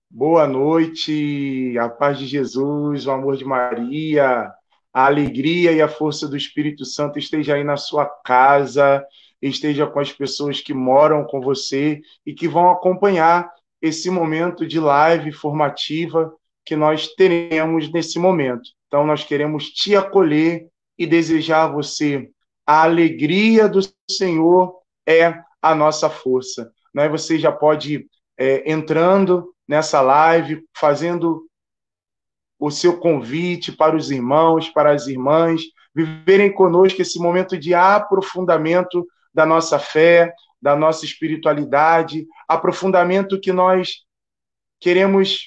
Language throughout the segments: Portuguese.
Boa noite, a paz de Jesus, o amor de Maria, a alegria e a força do Espírito Santo esteja aí na sua casa, esteja com as pessoas que moram com você e que vão acompanhar esse momento de live formativa que nós teremos nesse momento. Então, nós queremos te acolher e desejar a você a alegria do Senhor é a nossa força. Né? Você já pode entrando nessa live, fazendo o seu convite para os irmãos, para as irmãs, viverem conosco esse momento de aprofundamento da nossa fé, da nossa espiritualidade, aprofundamento que nós queremos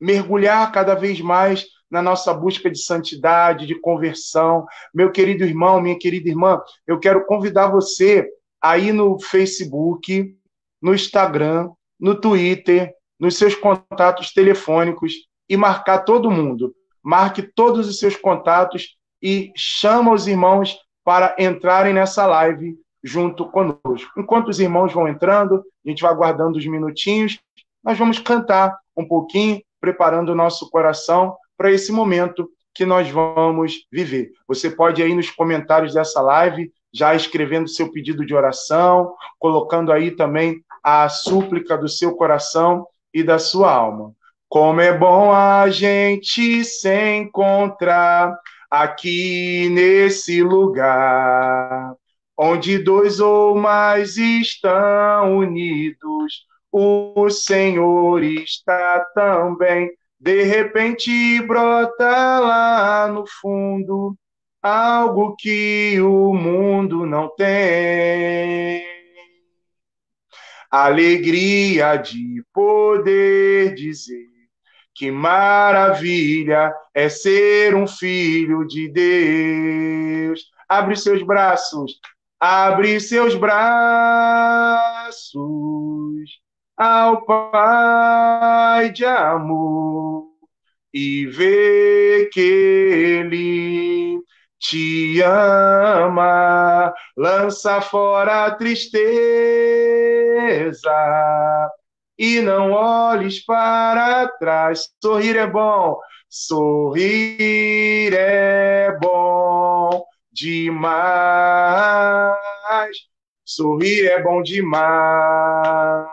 mergulhar cada vez mais na nossa busca de santidade, de conversão. Meu querido irmão, minha querida irmã, eu quero convidar você aí no Facebook, no Instagram, no Twitter, nos seus contatos telefônicos e marcar todo mundo. Marque todos os seus contatos e chama os irmãos para entrarem nessa live junto conosco. Enquanto os irmãos vão entrando, a gente vai aguardando os minutinhos, nós vamos cantar um pouquinho, preparando o nosso coração para esse momento que nós vamos viver. Você pode aí nos comentários dessa live já escrevendo seu pedido de oração, colocando aí também a súplica do seu coração e da sua alma. Como é bom a gente se encontrar aqui nesse lugar, onde dois ou mais estão unidos, o Senhor está também. De repente brota lá no fundo algo que o mundo não tem. Alegria de poder dizer que maravilha é ser um filho de Deus. Abre seus braços ao Pai de amor e vê que Ele te ama, lança fora a tristeza e não olhes para trás. Sorrir é bom demais, sorrir é bom demais.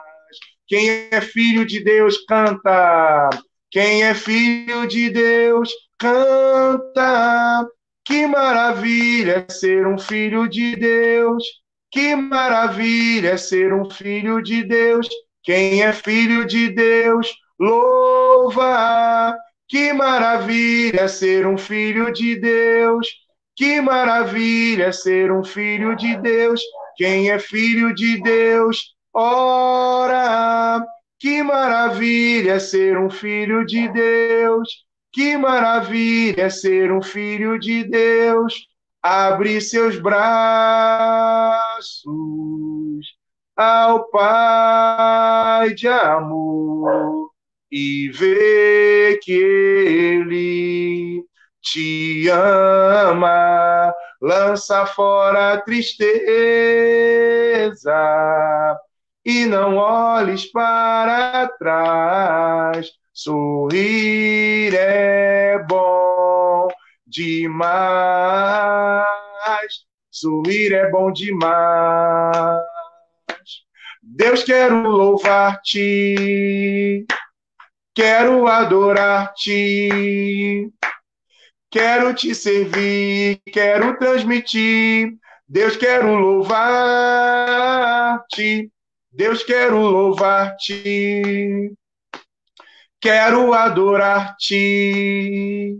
Quem é filho de Deus canta, quem é filho de Deus canta. Que maravilha é ser um filho de Deus, que maravilha é ser um filho de Deus. Quem é filho de Deus, louva. Que maravilha é ser um filho de Deus, que maravilha é ser um filho de Deus. Quem é filho de Deus, ora. Que maravilha é ser um filho de Deus, que maravilha é ser um filho de Deus. Abre seus braços ao Pai de amor e vê que Ele te ama. Lança fora a tristeza e não olhes para trás. Sorrir é bom demais. Sorrir é bom demais. Deus, quero louvar-te, quero adorar-te, quero te servir, quero transmitir. Deus, quero louvar-te, Deus, quero louvar-te, quero adorar-te.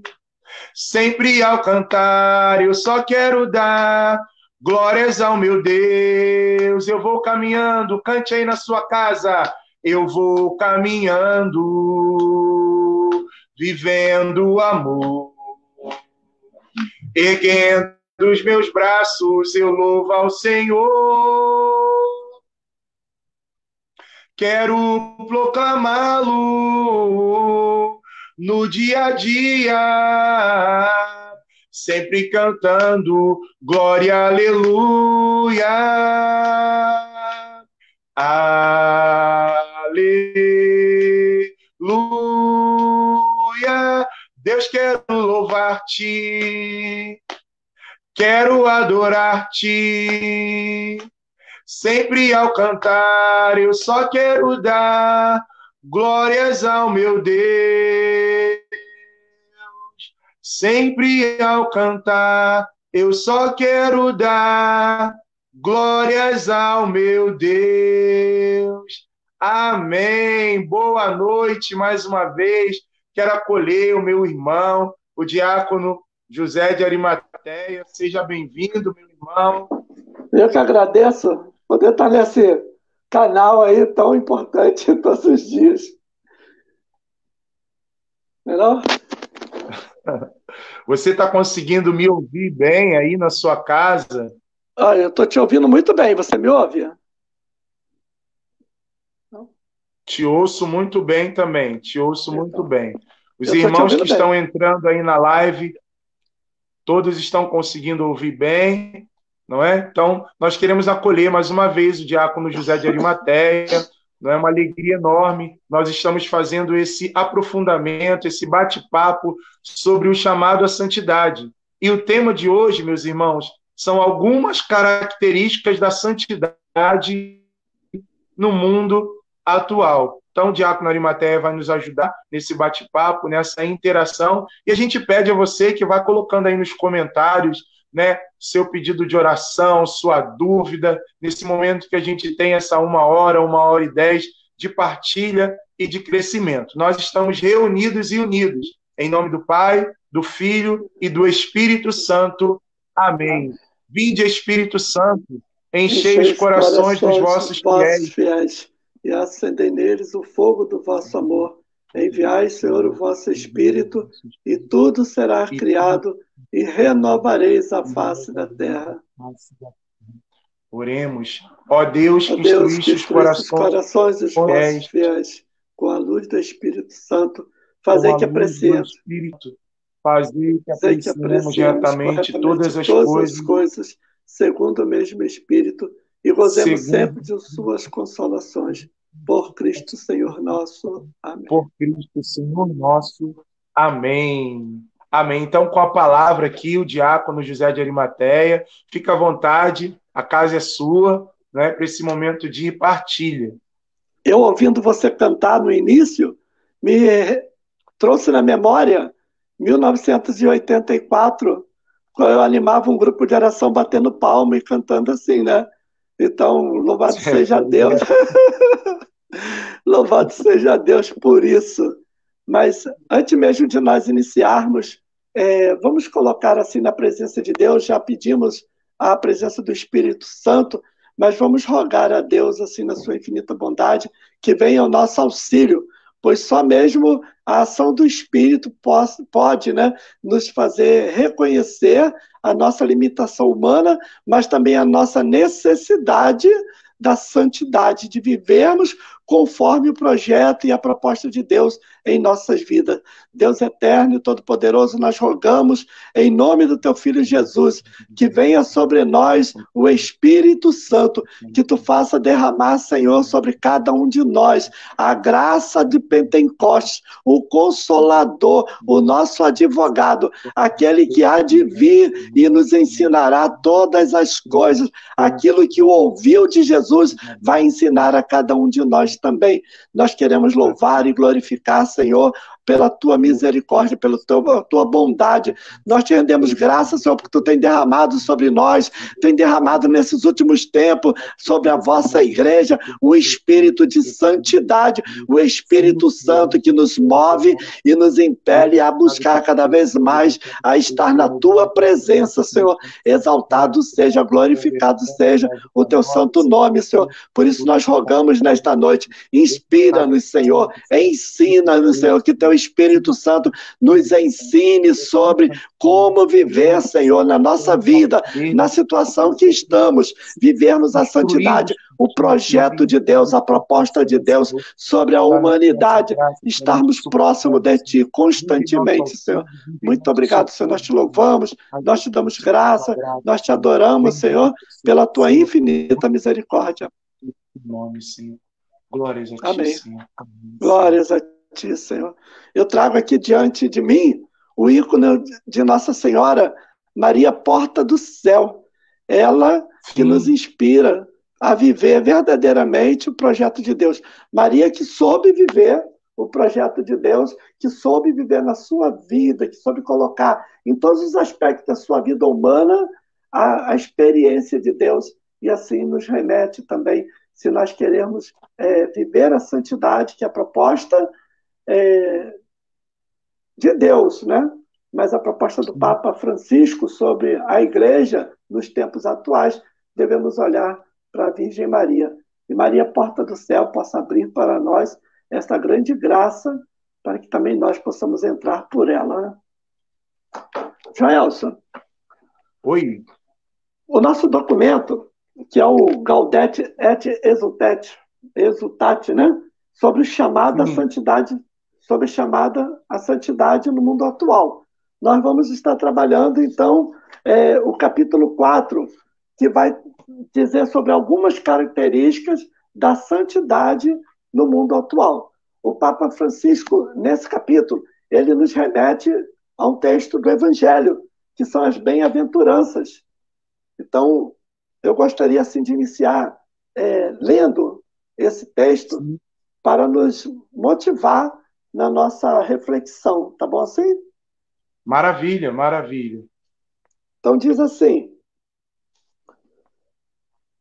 Sempre ao cantar, eu só quero dar glórias ao meu Deus. Eu vou caminhando, cante aí na sua casa. Eu vou caminhando, vivendo o amor. Erguendo os meus braços, eu louvo ao Senhor. Quero proclamá-lo no dia a dia, sempre cantando glória, aleluia, aleluia. Deus, quero louvar-te, quero adorar-te. Sempre ao cantar, eu só quero dar glórias ao meu Deus. Sempre ao cantar, eu só quero dar glórias ao meu Deus. Amém. Boa noite mais uma vez. Quero acolher o meu irmão, o diácono José de Arimateia. Seja bem-vindo, meu irmão. Eu que agradeço poder estar nesse canal aí tão importante todos os dias. Não? Você está conseguindo me ouvir bem aí na sua casa? Olha, eu estou te ouvindo muito bem. Você me ouve? Não? Te ouço muito bem também. Te ouço muito bem. Os Eu estou te irmãos ouvindo que bem. estão entrando aí na live, todos estão conseguindo ouvir bem, não é? Então, nós queremos acolher mais uma vez o diácono José de Arimateia. Não é uma alegria enorme. Nós estamos fazendo esse aprofundamento, esse bate-papo sobre o chamado à santidade. E o tema de hoje, meus irmãos, são algumas características da santidade no mundo atual. Então, o diácono Arimateia vai nos ajudar nesse bate-papo, nessa interação, e a gente pede a você que vá colocando aí nos comentários, né, seu pedido de oração, sua dúvida, nesse momento que a gente tem essa 1 hora e 10 de partilha e de crescimento. Nós estamos reunidos e unidos, em nome do Pai, do Filho e do Espírito Santo. Amém. Vinde, Espírito Santo, enchei os corações dos vossos fiéis e acendei neles o fogo do vosso amor. Enviai, Senhor, o vosso Espírito, e tudo será criado, e renovareis a face da terra. Oremos. Ó Deus, que instruíste os corações dos vossos fiéis, com a luz do Espírito Santo, fazei que apreciemos diretamente todas as coisas, segundo o mesmo Espírito, e gozemos sempre de suas consolações. Por Cristo Senhor nosso. Amém. Por Cristo Senhor nosso. Amém. Amém. Então, com a palavra aqui, o diácono José de Arimateia, fica à vontade, a casa é sua, né, para esse momento de partilha. Eu, ouvindo você cantar no início, me trouxe na memória 1984, quando eu animava um grupo de oração batendo palma e cantando assim, né? Então, louvado seja Deus. Louvado seja Deus por isso. Mas antes mesmo de nós iniciarmos, vamos colocar assim na presença de Deus. Já pedimos a presença do Espírito Santo, mas vamos rogar a Deus assim na sua infinita bondade que venha ao nosso auxílio, pois só mesmo a ação do Espírito pode, né, nos fazer reconhecer a nossa limitação humana, mas também a nossa necessidade da santidade, de vivermos conforme o projeto e a proposta de Deus em nossas vidas. Deus eterno e todo-poderoso, nós rogamos, em nome do teu Filho Jesus, que venha sobre nós o Espírito Santo, que tu faça derramar, Senhor, sobre cada um de nós, a graça de Pentecostes, o Consolador, o nosso advogado, aquele que há de vir e nos ensinará todas as coisas, aquilo que o ouviu de Jesus vai ensinar a cada um de nós também. Nós queremos louvar e glorificar, Senhor, pela tua misericórdia, pela tua bondade. Nós te rendemos graças, Senhor, porque tu tem derramado sobre nós, tem derramado nesses últimos tempos sobre a vossa igreja o Espírito de santidade, o Espírito Santo que nos move e nos impele a buscar cada vez mais a estar na tua presença, Senhor. Exaltado seja, glorificado seja o teu santo nome, Senhor. Por isso nós rogamos nesta noite, inspira-nos, Senhor, ensina-nos, Senhor, que teu Espírito Santo nos ensine sobre como viver, Senhor, na nossa vida, na situação que estamos, vivermos a santidade, o projeto de Deus, a proposta de Deus sobre a humanidade, estarmos próximos de Ti constantemente, Senhor. Muito obrigado, Senhor. Nós te louvamos, nós te damos graça, nós te adoramos, Senhor, pela Tua infinita misericórdia. Nome, Senhor. Glórias a Ti, Amém. Senhor. Amém. Glórias a Ti, Senhor. Eu trago aqui diante de mim o ícone de Nossa Senhora, Maria Porta do Céu. Ela que nos inspira a viver verdadeiramente o projeto de Deus. Maria que soube viver o projeto de Deus, que soube viver na sua vida, que soube colocar em todos os aspectos da sua vida humana a experiência de Deus. E assim nos remete também, se nós queremos viver a santidade, que é a proposta de Deus, né? Mas a proposta do Papa Francisco sobre a Igreja nos tempos atuais, devemos olhar para a Virgem Maria. E Maria, porta do céu, possa abrir para nós esta grande graça, para que também nós possamos entrar por ela. Né? Joelson. Oi. O nosso documento, que é o Gaudete et Exultate, né? Sobre chamada à santidade, sobre chamada à santidade no mundo atual. Nós vamos estar trabalhando, então, o capítulo 4, que vai dizer sobre algumas características da santidade no mundo atual. O Papa Francisco, nesse capítulo, ele nos remete a um texto do Evangelho, que são as bem-aventuranças. Então, eu gostaria assim, de iniciar lendo esse texto para nos motivar na nossa reflexão. Tá bom assim? Maravilha, maravilha. Então diz assim: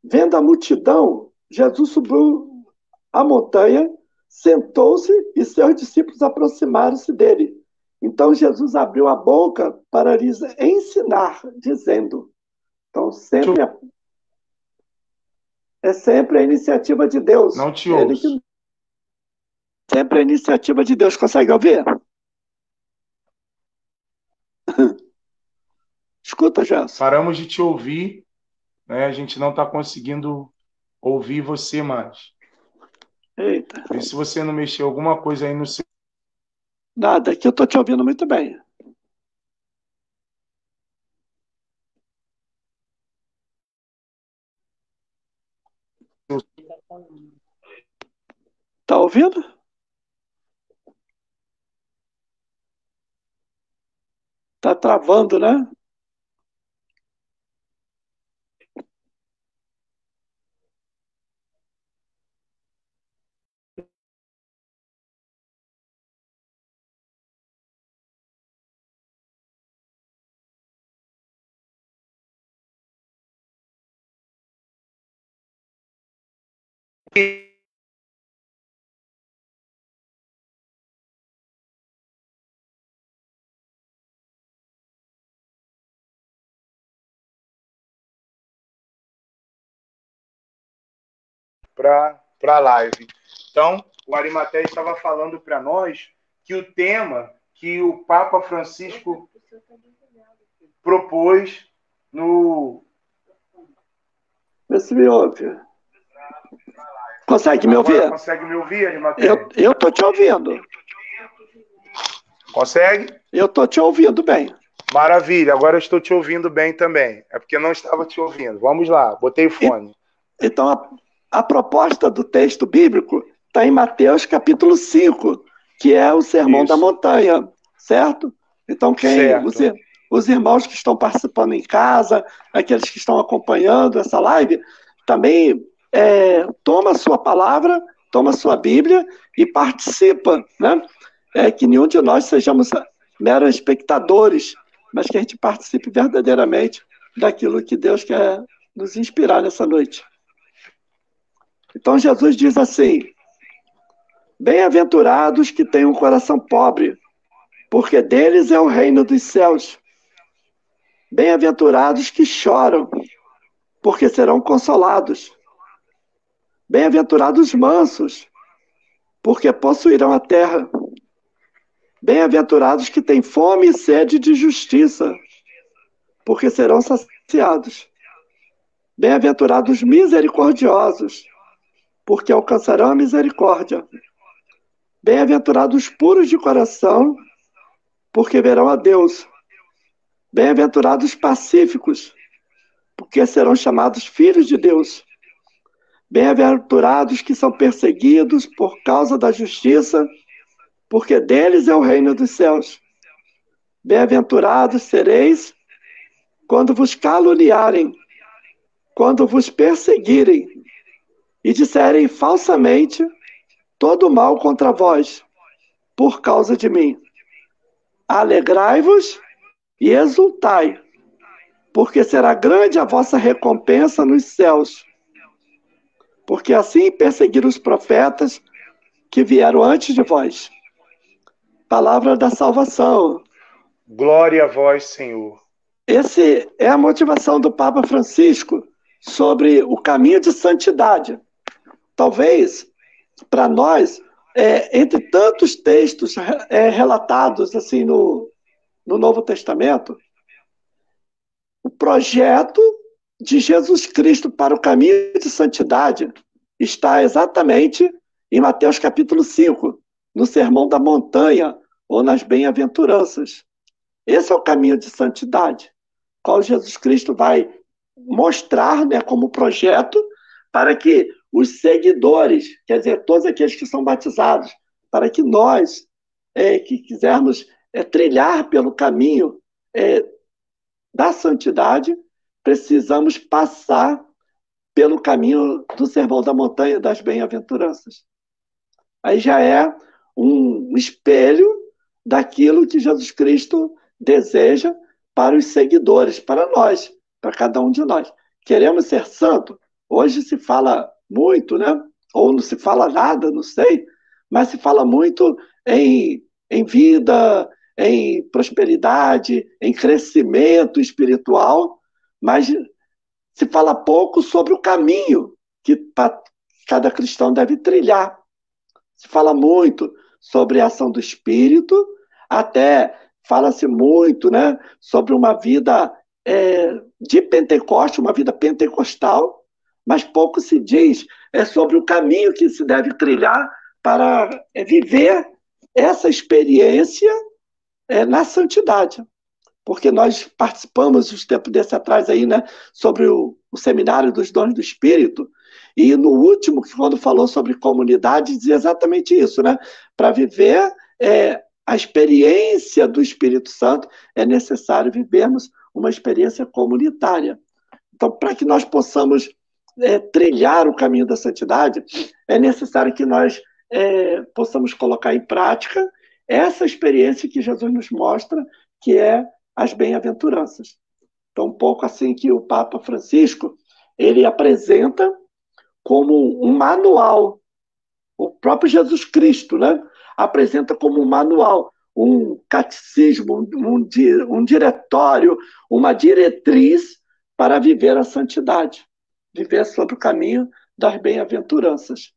vendo a multidão, Jesus subiu a montanha, sentou-se e seus discípulos aproximaram-se dele. Então Jesus abriu a boca para lhes ensinar, dizendo... Então sempre é sempre a iniciativa de Deus. Não te ouço. Sempre a iniciativa de Deus. Consegue ouvir? Escuta, Gerson. Paramos de te ouvir, né? A gente não está conseguindo ouvir você mais. Eita. Vê se você não mexeu alguma coisa aí no seu... Nada, aqui eu estou te ouvindo muito bem. Tá ouvindo? Tá travando, né? Para a live. Então, o Arimatea estava falando para nós que o tema que o Papa Francisco propôs no... Vê se me ouve. Consegue me ouvir? Agora consegue me ouvir, Arimatea? Eu estou te ouvindo. Consegue? Eu estou te ouvindo bem. Maravilha, agora eu estou te ouvindo bem também. É porque eu não estava te ouvindo. Vamos lá, botei o fone. Então, a proposta do texto bíblico está em Mateus capítulo 5, que é o Sermão da Montanha, certo? Então, os irmãos que estão participando em casa, aqueles que estão acompanhando essa live, também toma a sua palavra, toma a sua Bíblia e participa, né? Que nenhum de nós sejamos meros espectadores, mas que a gente participe verdadeiramente daquilo que Deus quer nos inspirar nessa noite. Então Jesus diz assim: bem-aventurados que têm um coração pobre, porque deles é o reino dos céus. Bem-aventurados que choram, porque serão consolados. Bem-aventurados mansos, porque possuirão a terra. Bem-aventurados que têm fome e sede de justiça, porque serão saciados. Bem-aventurados misericordiosos, porque alcançarão a misericórdia. Bem-aventurados puros de coração, porque verão a Deus. Bem-aventurados pacíficos, porque serão chamados filhos de Deus. Bem-aventurados que são perseguidos por causa da justiça, porque deles é o reino dos céus. Bem-aventurados sereis quando vos caluniarem, quando vos perseguirem e disserem falsamente todo mal contra vós, por causa de mim. Alegrai-vos e exultai, porque será grande a vossa recompensa nos céus. Porque assim perseguiram os profetas que vieram antes de vós. Palavra da salvação. Glória a vós, Senhor. Essa é a motivação do Papa Francisco sobre o caminho de santidade. Talvez, para nós, entre tantos textos relatados assim no Novo Testamento, o projeto de Jesus Cristo para o caminho de santidade está exatamente em Mateus capítulo 5, no Sermão da Montanha, ou nas Bem-aventuranças. Esse é o caminho de santidade, qual Jesus Cristo vai mostrar, né, como projeto para que os seguidores, quer dizer, todos aqueles que são batizados, para que nós, que quisermos trilhar pelo caminho da santidade, precisamos passar pelo caminho do Sermão da Montanha, das Bem-aventuranças. Aí já é um espelho daquilo que Jesus Cristo deseja para os seguidores, para nós, para cada um de nós. Queremos ser santo? Hoje se fala muito, né? Ou não se fala nada, não sei, mas se fala muito em vida, em prosperidade, em crescimento espiritual, mas se fala pouco sobre o caminho que cada cristão deve trilhar. Se fala muito sobre a ação do Espírito, até fala-se muito, né, sobre uma vida de Pentecoste, uma vida pentecostal, mas pouco se diz sobre o caminho que se deve trilhar para viver essa experiência na santidade. Porque nós participamos, uns tempos desse atrás, aí, né, sobre o Seminário dos Dons do Espírito, e no último, quando falou sobre comunidade, dizia exatamente isso, né? Para viver a experiência do Espírito Santo, é necessário vivermos uma experiência comunitária. Então, para que nós possamos trilhar o caminho da santidade, é necessário que nós possamos colocar em prática essa experiência que Jesus nos mostra, que é as bem-aventuranças. Então, um pouco assim que o Papa Francisco, ele apresenta como um manual. O próprio Jesus Cristo, né, apresenta como um manual, um catecismo, um diretório, uma diretriz para viver a santidade, viver sobre o caminho das bem-aventuranças.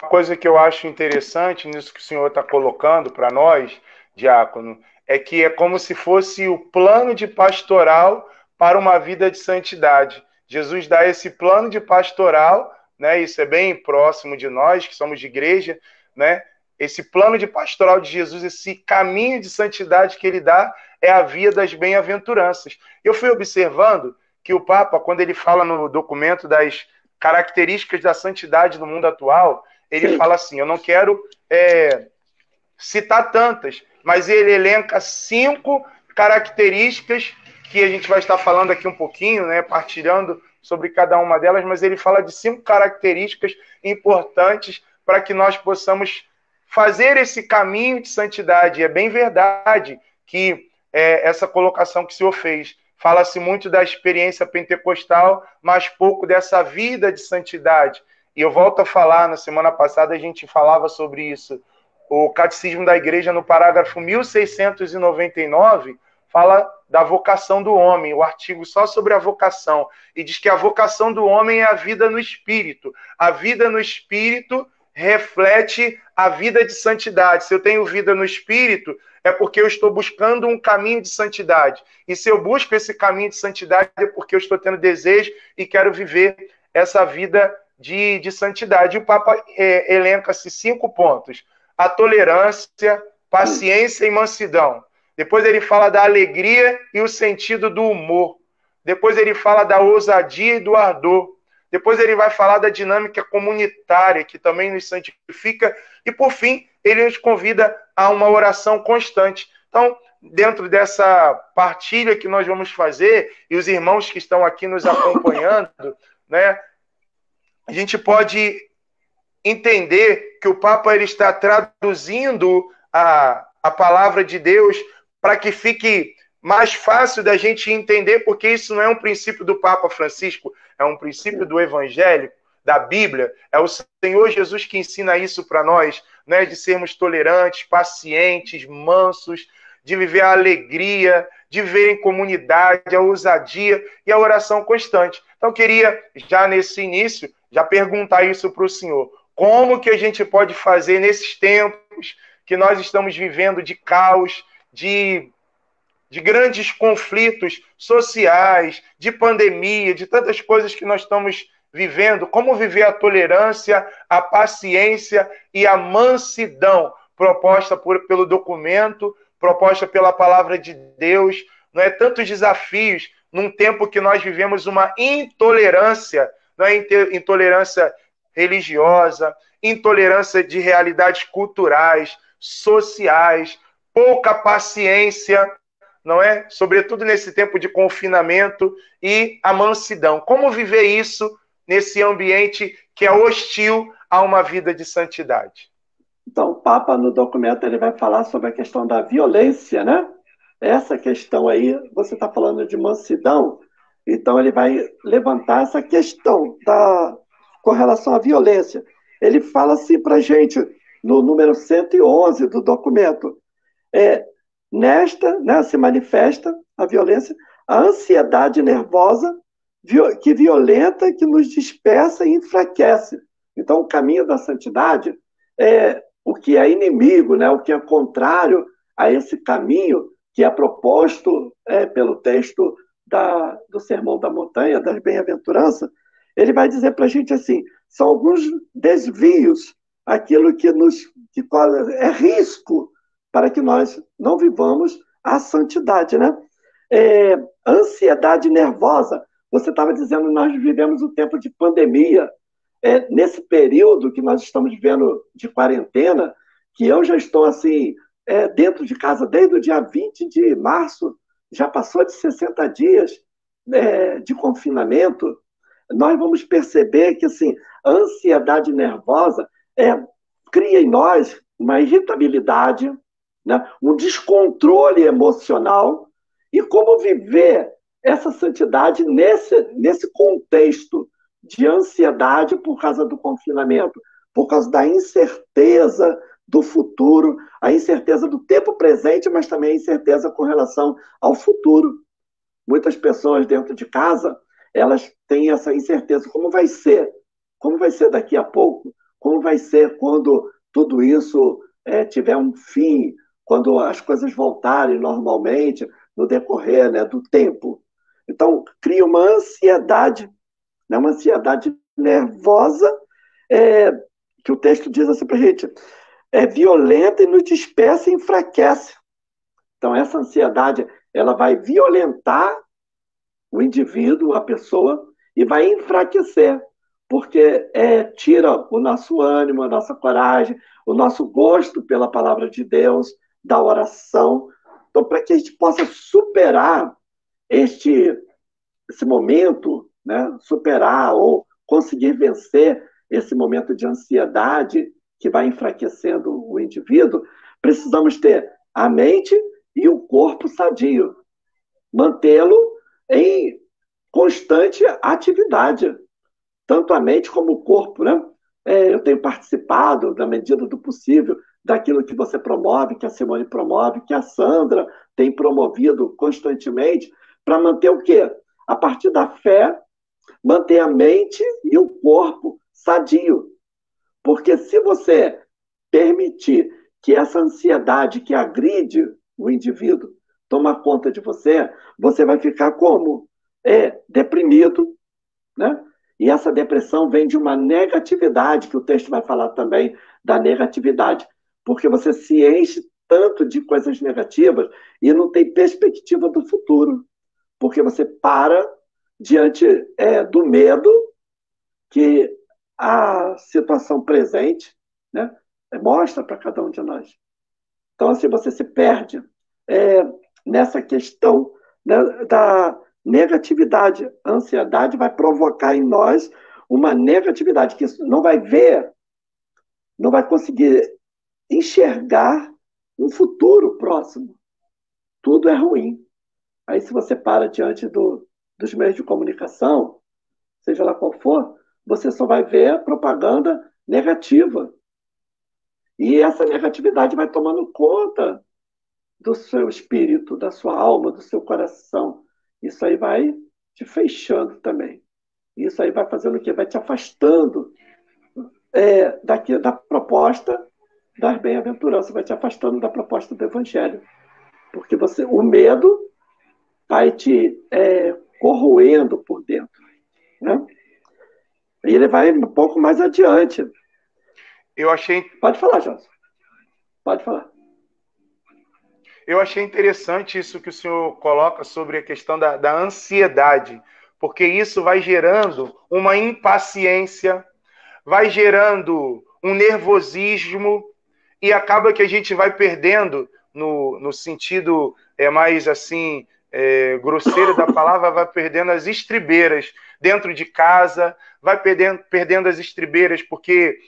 Uma coisa que eu acho interessante nisso que o senhor está colocando para nós, diácono, é que é como se fosse o plano de pastoral para uma vida de santidade. Jesus dá esse plano de pastoral, né? Isso é bem próximo de nós, que somos de igreja, né? Esse plano de pastoral de Jesus, esse caminho de santidade que ele dá, é a via das bem-aventuranças. Eu fui observando que o Papa, quando ele fala no documento das características da santidade no mundo atual, ele fala assim, eu não quero citar tantas, mas ele elenca 5 características que a gente vai estar falando aqui um pouquinho, né, partilhando sobre cada uma delas, mas ele fala de 5 características importantes para que nós possamos fazer esse caminho de santidade. E é bem verdade que essa colocação que o senhor fez. Fala-se muito da experiência pentecostal, mas pouco dessa vida de santidade. E eu volto a falar, na semana passada a gente falava sobre isso. O Catecismo da Igreja, no parágrafo 1699, fala da vocação do homem, o artigo só sobre a vocação, e diz que a vocação do homem é a vida no Espírito. A vida no Espírito reflete a vida de santidade. Se eu tenho vida no Espírito, é porque eu estou buscando um caminho de santidade. E se eu busco esse caminho de santidade, é porque eu estou tendo desejo e quero viver essa vida de santidade. E o Papa elenca-se 5 pontos. A tolerância, paciência e mansidão. Depois ele fala da alegria e o sentido do humor. Depois ele fala da ousadia e do ardor. Depois ele vai falar da dinâmica comunitária, que também nos santifica. E, por fim, ele nos convida a uma oração constante. Então, dentro dessa partilha que nós vamos fazer, e os irmãos que estão aqui nos acompanhando, né, a gente pode entender que o Papa ele está traduzindo a palavra de Deus para que fique mais fácil da gente entender, porque isso não é um princípio do Papa Francisco, é um princípio do Evangelho, da Bíblia. É o Senhor Jesus que ensina isso para nós, né? De sermos tolerantes, pacientes, mansos, de viver a alegria, de viver em comunidade, a ousadia e a oração constante. Então, queria, já nesse início, já perguntar isso para o Senhor. Como que a gente pode fazer nesses tempos que nós estamos vivendo de caos, de grandes conflitos sociais, de pandemia, de tantas coisas que nós estamos vivendo, como viver a tolerância, a paciência e a mansidão proposta pelo documento, proposta pela palavra de Deus, não é tantos desafios num tempo que nós vivemos uma intolerância, não é intolerância religiosa, intolerância de realidades culturais, sociais, pouca paciência, não é? Sobretudo nesse tempo de confinamento, e a mansidão. Como viver isso nesse ambiente que é hostil a uma vida de santidade? Então, o Papa, no documento, ele vai falar sobre a questão da violência, né? Essa questão aí, você está falando de mansidão, então ele vai levantar essa questão com relação à violência. Ele fala assim para a gente, no número 111 do documento, nesta, né, se manifesta a violência, a ansiedade nervosa, que violenta, que nos dispersa e enfraquece. Então, o caminho da santidade é o que é inimigo, né, o que é contrário a esse caminho que é proposto pelo texto do Sermão da Montanha, das Bem-aventuranças. Ele vai dizer para a gente assim, são alguns desvios, aquilo que é risco para que nós não vivamos a santidade, né? Ansiedade nervosa. Você estava dizendo, nós vivemos um tempo de pandemia. Nesse período que nós estamos vivendo de quarentena, que eu já estou assim, dentro de casa desde o dia 20 de março, já passou de 60 dias de confinamento, nós vamos perceber que assim, a ansiedade nervosa cria em nós uma irritabilidade, né, um descontrole emocional, e como viver essa santidade nesse contexto de ansiedade por causa do confinamento, por causa da incerteza do futuro, a incerteza do tempo presente, mas também a incerteza com relação ao futuro. Muitas pessoas dentro de casa, elas têm essa incerteza. Como vai ser? Como vai ser daqui a pouco? Como vai ser quando tudo isso tiver um fim? Quando as coisas voltarem normalmente no decorrer, né, do tempo? Então, cria uma ansiedade, né, uma ansiedade nervosa, que o texto diz assim para a gente, é violenta e nos dispersa e enfraquece. Então, essa ansiedade, ela vai violentar o indivíduo, a pessoa, e vai enfraquecer, porque tira o nosso ânimo, a nossa coragem, o nosso gosto pela palavra de Deus, da oração. Então, para que a gente possa superar esse momento, né, superar ou conseguir vencer esse momento de ansiedade que vai enfraquecendo o indivíduo, precisamos ter a mente e o corpo sadio, mantê-lo em constante atividade, tanto a mente como o corpo, né? Eu tenho participado, na medida do possível, daquilo que você promove, que a Simone promove, que a Sandra tem promovido constantemente, para manter o quê? A partir da fé, manter a mente e o corpo sadio. Porque se você permitir que essa ansiedade que agride o indivíduo toma conta de você, você vai ficar como? Deprimido, né? E essa depressão vem de uma negatividade, que o texto vai falar também da negatividade, porque você se enche tanto de coisas negativas e não tem perspectiva do futuro, porque você para diante do medo que a situação presente, né, mostra para cada um de nós. Então, assim, você se perde nessa questão, né, da negatividade. A ansiedade vai provocar em nós uma negatividade que não vai ver, não vai conseguir enxergar um futuro próximo. Tudo é ruim. Aí, se você para diante dos meios de comunicação, seja lá qual for, você só vai ver propaganda negativa. E essa negatividade vai tomando conta do seu espírito, da sua alma, do seu coração. Isso aí vai te fechando também. Isso aí vai fazendo o quê? Vai te afastando da proposta das bem-aventuranças, vai te afastando da proposta do Evangelho. Porque o medo vai te corroendo por dentro. Né? E ele vai um pouco mais adiante. Pode falar, Johnson. Pode falar. Eu achei interessante isso que o senhor coloca sobre a questão da ansiedade, porque isso vai gerando uma impaciência, vai gerando um nervosismo, e acaba que a gente vai perdendo, no sentido mais assim, grosseiro da palavra, vai perdendo as estribeiras dentro de casa, vai perdendo as estribeiras, porque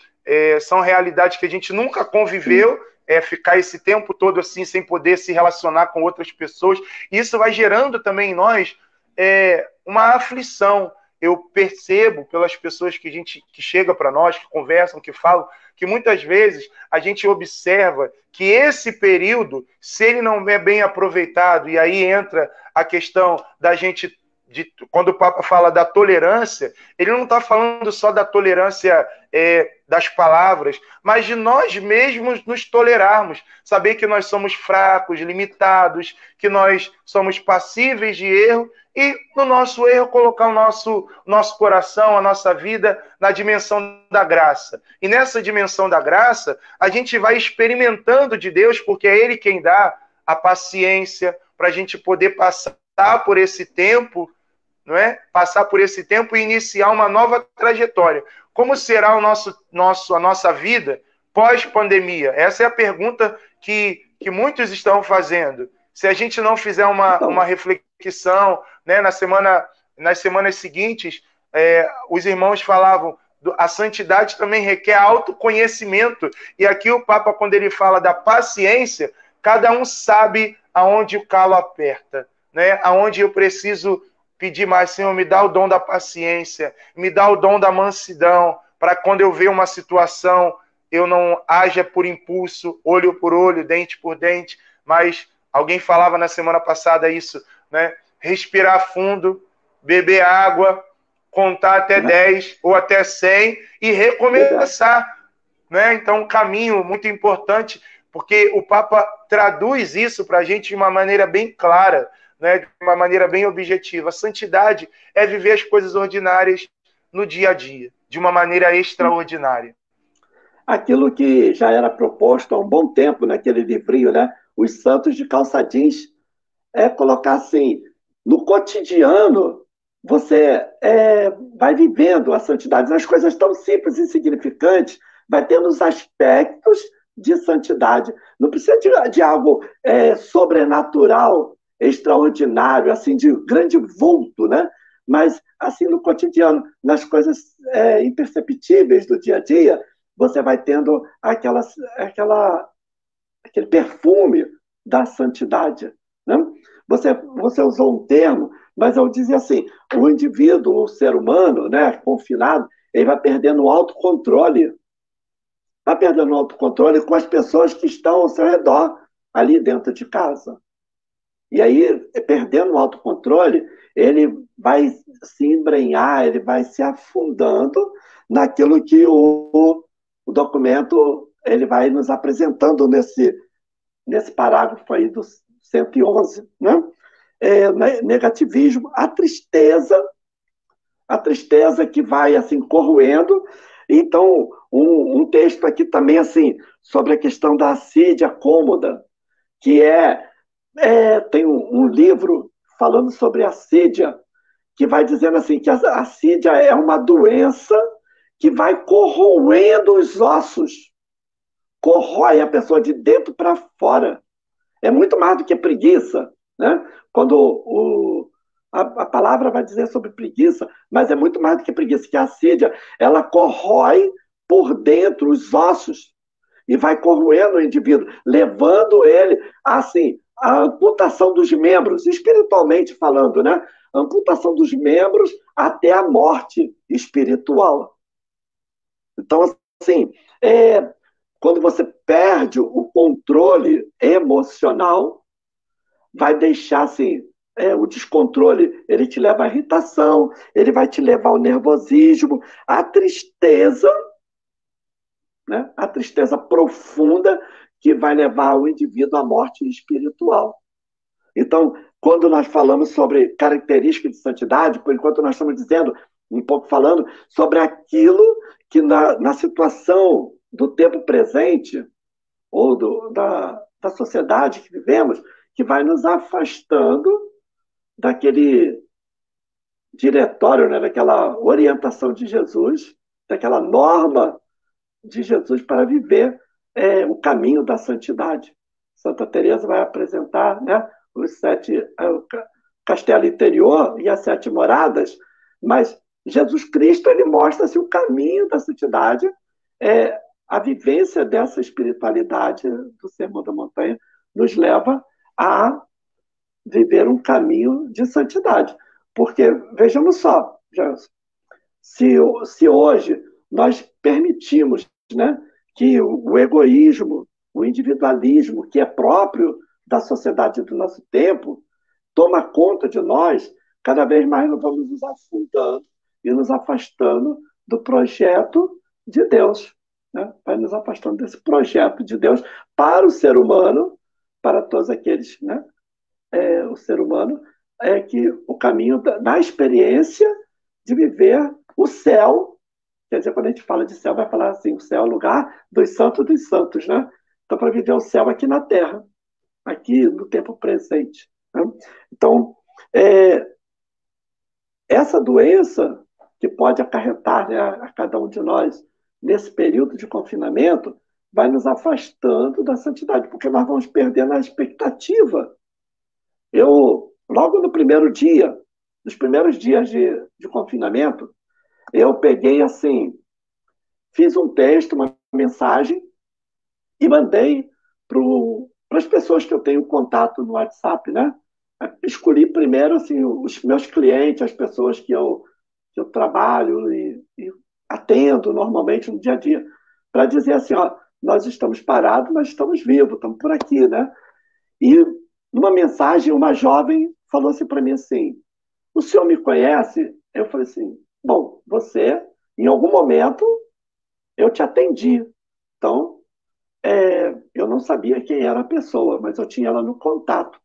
são realidades que a gente nunca conviveu, ficar esse tempo todo assim, sem poder se relacionar com outras pessoas. Isso vai gerando também em nós uma aflição. Eu percebo pelas pessoas que chega para nós, que conversam, que falam, que muitas vezes a gente observa que esse período, se ele não é bem aproveitado, e aí entra a questão da gente, quando o Papa fala da tolerância, ele não está falando só da tolerância das palavras, mas de nós mesmos nos tolerarmos, saber que nós somos fracos, limitados, que nós somos passíveis de erro, e no nosso erro colocar o nosso coração, a nossa vida na dimensão da graça. E nessa dimensão da graça, a gente vai experimentando de Deus, porque é Ele quem dá a paciência para a gente poder passar por esse tempo, não é? Passar por esse tempo e iniciar uma nova trajetória. Como será a nossa vida pós-pandemia? Essa é a pergunta que muitos estão fazendo. Se a gente não fizer uma reflexão, né, nas semanas seguintes, os irmãos falavam, a santidade também requer autoconhecimento. E aqui o Papa, quando ele fala da paciência, cada um sabe aonde o calo aperta, né? Aonde eu preciso pedir mais. Senhor, me dá o dom da paciência, me dá o dom da mansidão, para quando eu ver uma situação, eu não haja por impulso, olho por olho, dente por dente, mas alguém falava na semana passada isso, né? Respirar fundo, beber água, contar até 10 ou até 100 e recomeçar, né? Então, um caminho muito importante, porque o Papa traduz isso para a gente de uma maneira bem clara, né? De uma maneira bem objetiva. A santidade é viver as coisas ordinárias no dia a dia, de uma maneira extraordinária. Aquilo que já era proposto há um bom tempo naquele livrinho, né? Os Santos de Calça Jeans, colocar assim, no cotidiano, você vai vivendo a santidade, as coisas tão simples e insignificantes, vai tendo os aspectos de santidade. Não precisa de algo sobrenatural, extraordinário, assim, de grande vulto, né? Mas, assim, no cotidiano, nas coisas imperceptíveis do dia a dia, você vai tendo aquele perfume da santidade. Né? Você usou um termo, mas eu dizia assim, o indivíduo, o ser humano, né, confinado, ele vai perdendo o autocontrole. Vai perdendo o autocontrole com as pessoas que estão ao seu redor, ali dentro de casa. E aí, perdendo o autocontrole, ele vai se embrenhar, ele vai se afundando naquilo que o documento ele vai nos apresentando nesse parágrafo aí do 111, né? Negativismo, a tristeza que vai assim corroendo. Então, um texto aqui também assim sobre a questão da assídia cômoda, que tem um livro falando sobre assídia, que vai dizendo assim que a assídia é uma doença que vai corroendo os ossos, corrói a pessoa de dentro para fora. É muito mais do que preguiça, né? Quando a palavra vai dizer sobre preguiça, mas é muito mais do que preguiça, que a assídia, ela corrói por dentro os ossos e vai corroendo o indivíduo, levando ele, assim, a amputação dos membros, espiritualmente falando, né? A amputação dos membros até a morte espiritual. Então, assim, quando você perde o controle emocional, vai deixar, assim, o descontrole, ele te leva à irritação, ele vai te levar ao nervosismo, à tristeza, né? A tristeza profunda que vai levar o indivíduo à morte espiritual. Então, quando nós falamos sobre características de santidade, por enquanto nós estamos dizendo, um pouco falando sobre aquilo que na situação do tempo presente, ou da sociedade que vivemos, que vai nos afastando daquele diretório, né, daquela orientação de Jesus, daquela norma de Jesus para viver o caminho da santidade. Santa Teresa vai apresentar, né, os 7 o castelo interior e as 7 moradas, mas Jesus Cristo ele mostra-se o caminho da santidade, a vivência dessa espiritualidade do Sermão da Montanha nos leva a viver um caminho de santidade. Porque, vejamos só, Jansen, se hoje nós permitimos, né, que o egoísmo, o individualismo, que é próprio da sociedade do nosso tempo, toma conta de nós, cada vez mais nós vamos nos afundando e nos afastando do projeto de Deus. Né? Vai nos afastando desse projeto de Deus para o ser humano, para todos aqueles, né? O ser humano, que o caminho da experiência de viver o céu. Quer dizer, quando a gente fala de céu, vai falar assim, o céu é o lugar dos santos, né? Então, para viver o céu aqui na Terra, aqui no tempo presente. Né? Então, essa doença que pode acarretar, né, a cada um de nós nesse período de confinamento, vai nos afastando da santidade, porque nós vamos perdendo a expectativa. Logo no primeiro dia, nos primeiros dias de confinamento, eu peguei assim, fiz um texto, uma mensagem, e mandei para as pessoas que eu tenho contato no WhatsApp, né? Escolhi primeiro assim, os meus clientes, as pessoas que eu trabalho e atendo normalmente no dia a dia, para dizer assim, ó, nós estamos parados, mas estamos vivos, estamos por aqui, né? E numa mensagem, uma jovem falou assim para mim assim, o senhor me conhece? Eu falei assim, bom, você, em algum momento, eu te atendi. Então, eu não sabia quem era a pessoa, mas eu tinha ela no contato.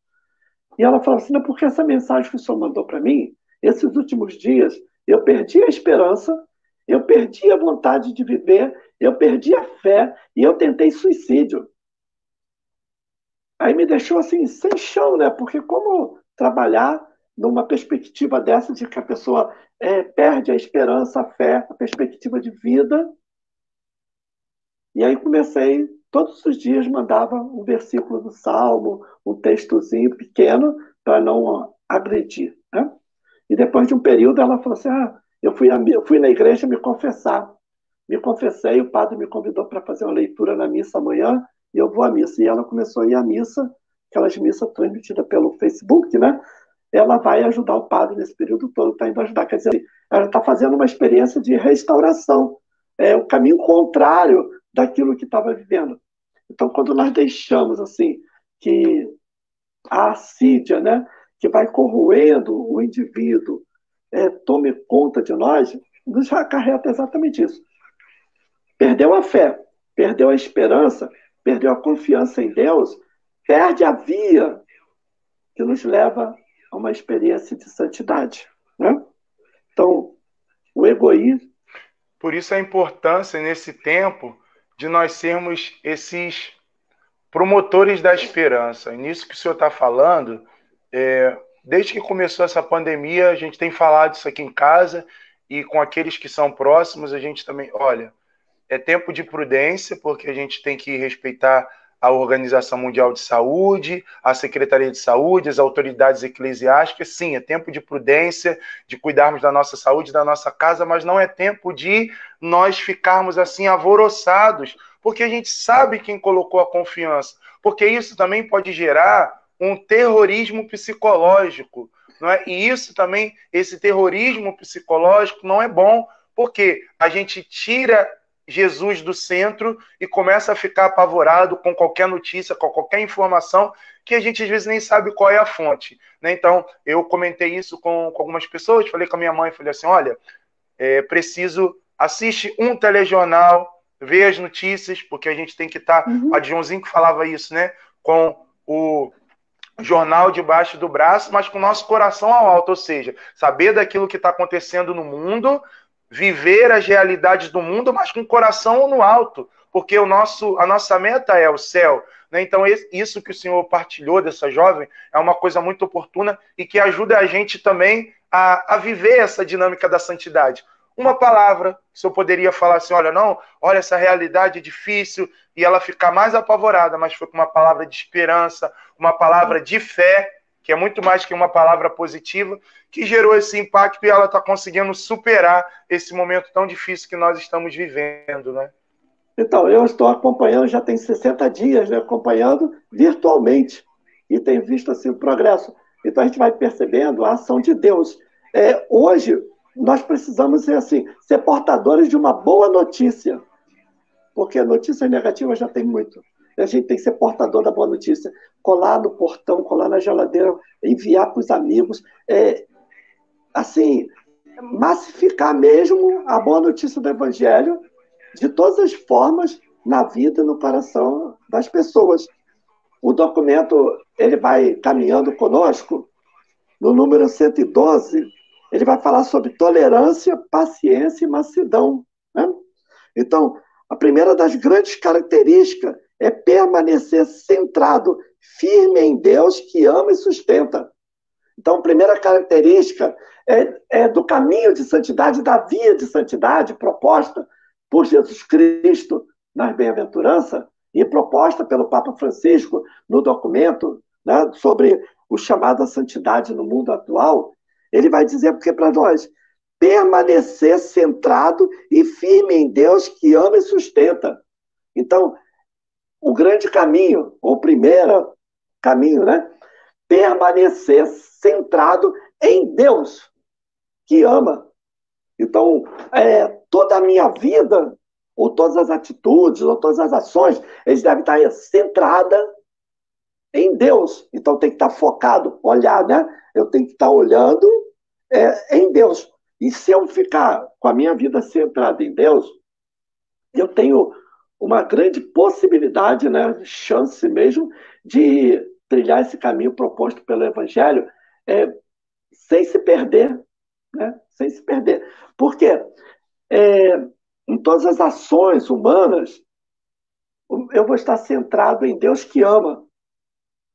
E ela falou assim, não, porque essa mensagem que o senhor mandou para mim, esses últimos dias, eu perdi a esperança, eu perdi a vontade de viver, eu perdi a fé e eu tentei suicídio. Aí me deixou assim, sem chão, né? Porque como trabalhar numa perspectiva dessa de que a pessoa perde a esperança, a fé, a perspectiva de vida. E aí comecei, todos os dias mandava um versículo do Salmo, um textozinho pequeno, para não agredir. Né? E depois de um período ela falou assim, eu fui na igreja me confessar. Me confessei, o padre me convidou para fazer uma leitura na missa amanhã, e eu vou à missa. E ela começou a ir à missa, aquelas missas transmitidas pelo Facebook, né? Ela vai ajudar o padre nesse período todo, está indo ajudar. Quer dizer, ela está fazendo uma experiência de restauração. É o caminho contrário daquilo que estava vivendo. Então, quando nós deixamos assim que a assídia, né, que vai corroendo o indivíduo, tome conta de nós, nos acarreta exatamente isso. Perdeu a fé, perdeu a esperança, perdeu a confiança em Deus, perde a via que nos leva a uma experiência de santidade. Né? Então, o egoísmo. Por isso a importância, nesse tempo, de nós sermos esses promotores da esperança. E nisso que o senhor está falando, desde que começou essa pandemia, a gente tem falado isso aqui em casa e com aqueles que são próximos, a gente também, olha, é tempo de prudência, porque a gente tem que respeitar a Organização Mundial de Saúde, a Secretaria de Saúde, as autoridades eclesiásticas. Sim, é tempo de prudência, de cuidarmos da nossa saúde, da nossa casa, mas não é tempo de nós ficarmos assim alvoroçados, porque a gente sabe quem colocou a confiança, porque isso também pode gerar um terrorismo psicológico, não é? E isso também, esse terrorismo psicológico não é bom, porque a gente tira Jesus do centro e começa a ficar apavorado com qualquer notícia, com qualquer informação que a gente às vezes nem sabe qual é a fonte. Né? Então, eu comentei isso com algumas pessoas, falei com a minha mãe, falei assim, olha, preciso, assiste um telejornal, vê as notícias, porque a gente tem que estar, a Joãozinho que falava isso, né? Com o jornal debaixo do braço, mas com o nosso coração ao alto, ou seja, saber daquilo que está acontecendo no mundo, viver as realidades do mundo, mas com o coração no alto, porque a nossa meta é o céu. Né? Então, isso que o senhor partilhou dessa jovem é uma coisa muito oportuna e que ajuda a gente também a viver essa dinâmica da santidade. Uma palavra, se eu poderia falar assim, olha, não, olha, essa realidade é difícil, e ela ficar mais apavorada, mas foi com uma palavra de esperança, uma palavra de fé, que é muito mais que uma palavra positiva, que gerou esse impacto e ela está conseguindo superar esse momento tão difícil que nós estamos vivendo, né? Então, eu estou acompanhando, já tem 60 dias, né, acompanhando virtualmente, e tenho visto assim, o progresso. Então, a gente vai percebendo a ação de Deus. Hoje, nós precisamos assim, ser portadores de uma boa notícia, porque notícias negativas já tem muito. A gente tem que ser portador da boa notícia, colar no portão, colar na geladeira, enviar para os amigos, assim, massificar mesmo a boa notícia do Evangelho de todas as formas na vida e no coração das pessoas. O documento ele vai caminhando conosco, no número 112, ele vai falar sobre tolerância, paciência e mansidão. Né? Então, a primeira das grandes características é permanecer centrado, firme em Deus que ama e sustenta. Então, a primeira característica do caminho de santidade, da via de santidade proposta por Jesus Cristo nas bem-aventuranças e proposta pelo Papa Francisco no documento, né, sobre o chamado à santidade no mundo atual. Ele vai dizer porque para nós permanecer centrado e firme em Deus que ama e sustenta. Então, o grande caminho, ou o primeiro caminho, né? Permanecer centrado em Deus que ama. Então, toda a minha vida, ou todas as atitudes, ou todas as ações, eles devem estar centradas em Deus. Então, tem que estar focado, olhar, né? Eu tenho que estar olhando em Deus. E se eu ficar com a minha vida centrada em Deus, eu tenho uma grande possibilidade, né, chance mesmo, de trilhar esse caminho proposto pelo Evangelho sem se perder. Né? Sem se perder. Por quê? Em todas as ações humanas, eu vou estar centrado em Deus que ama.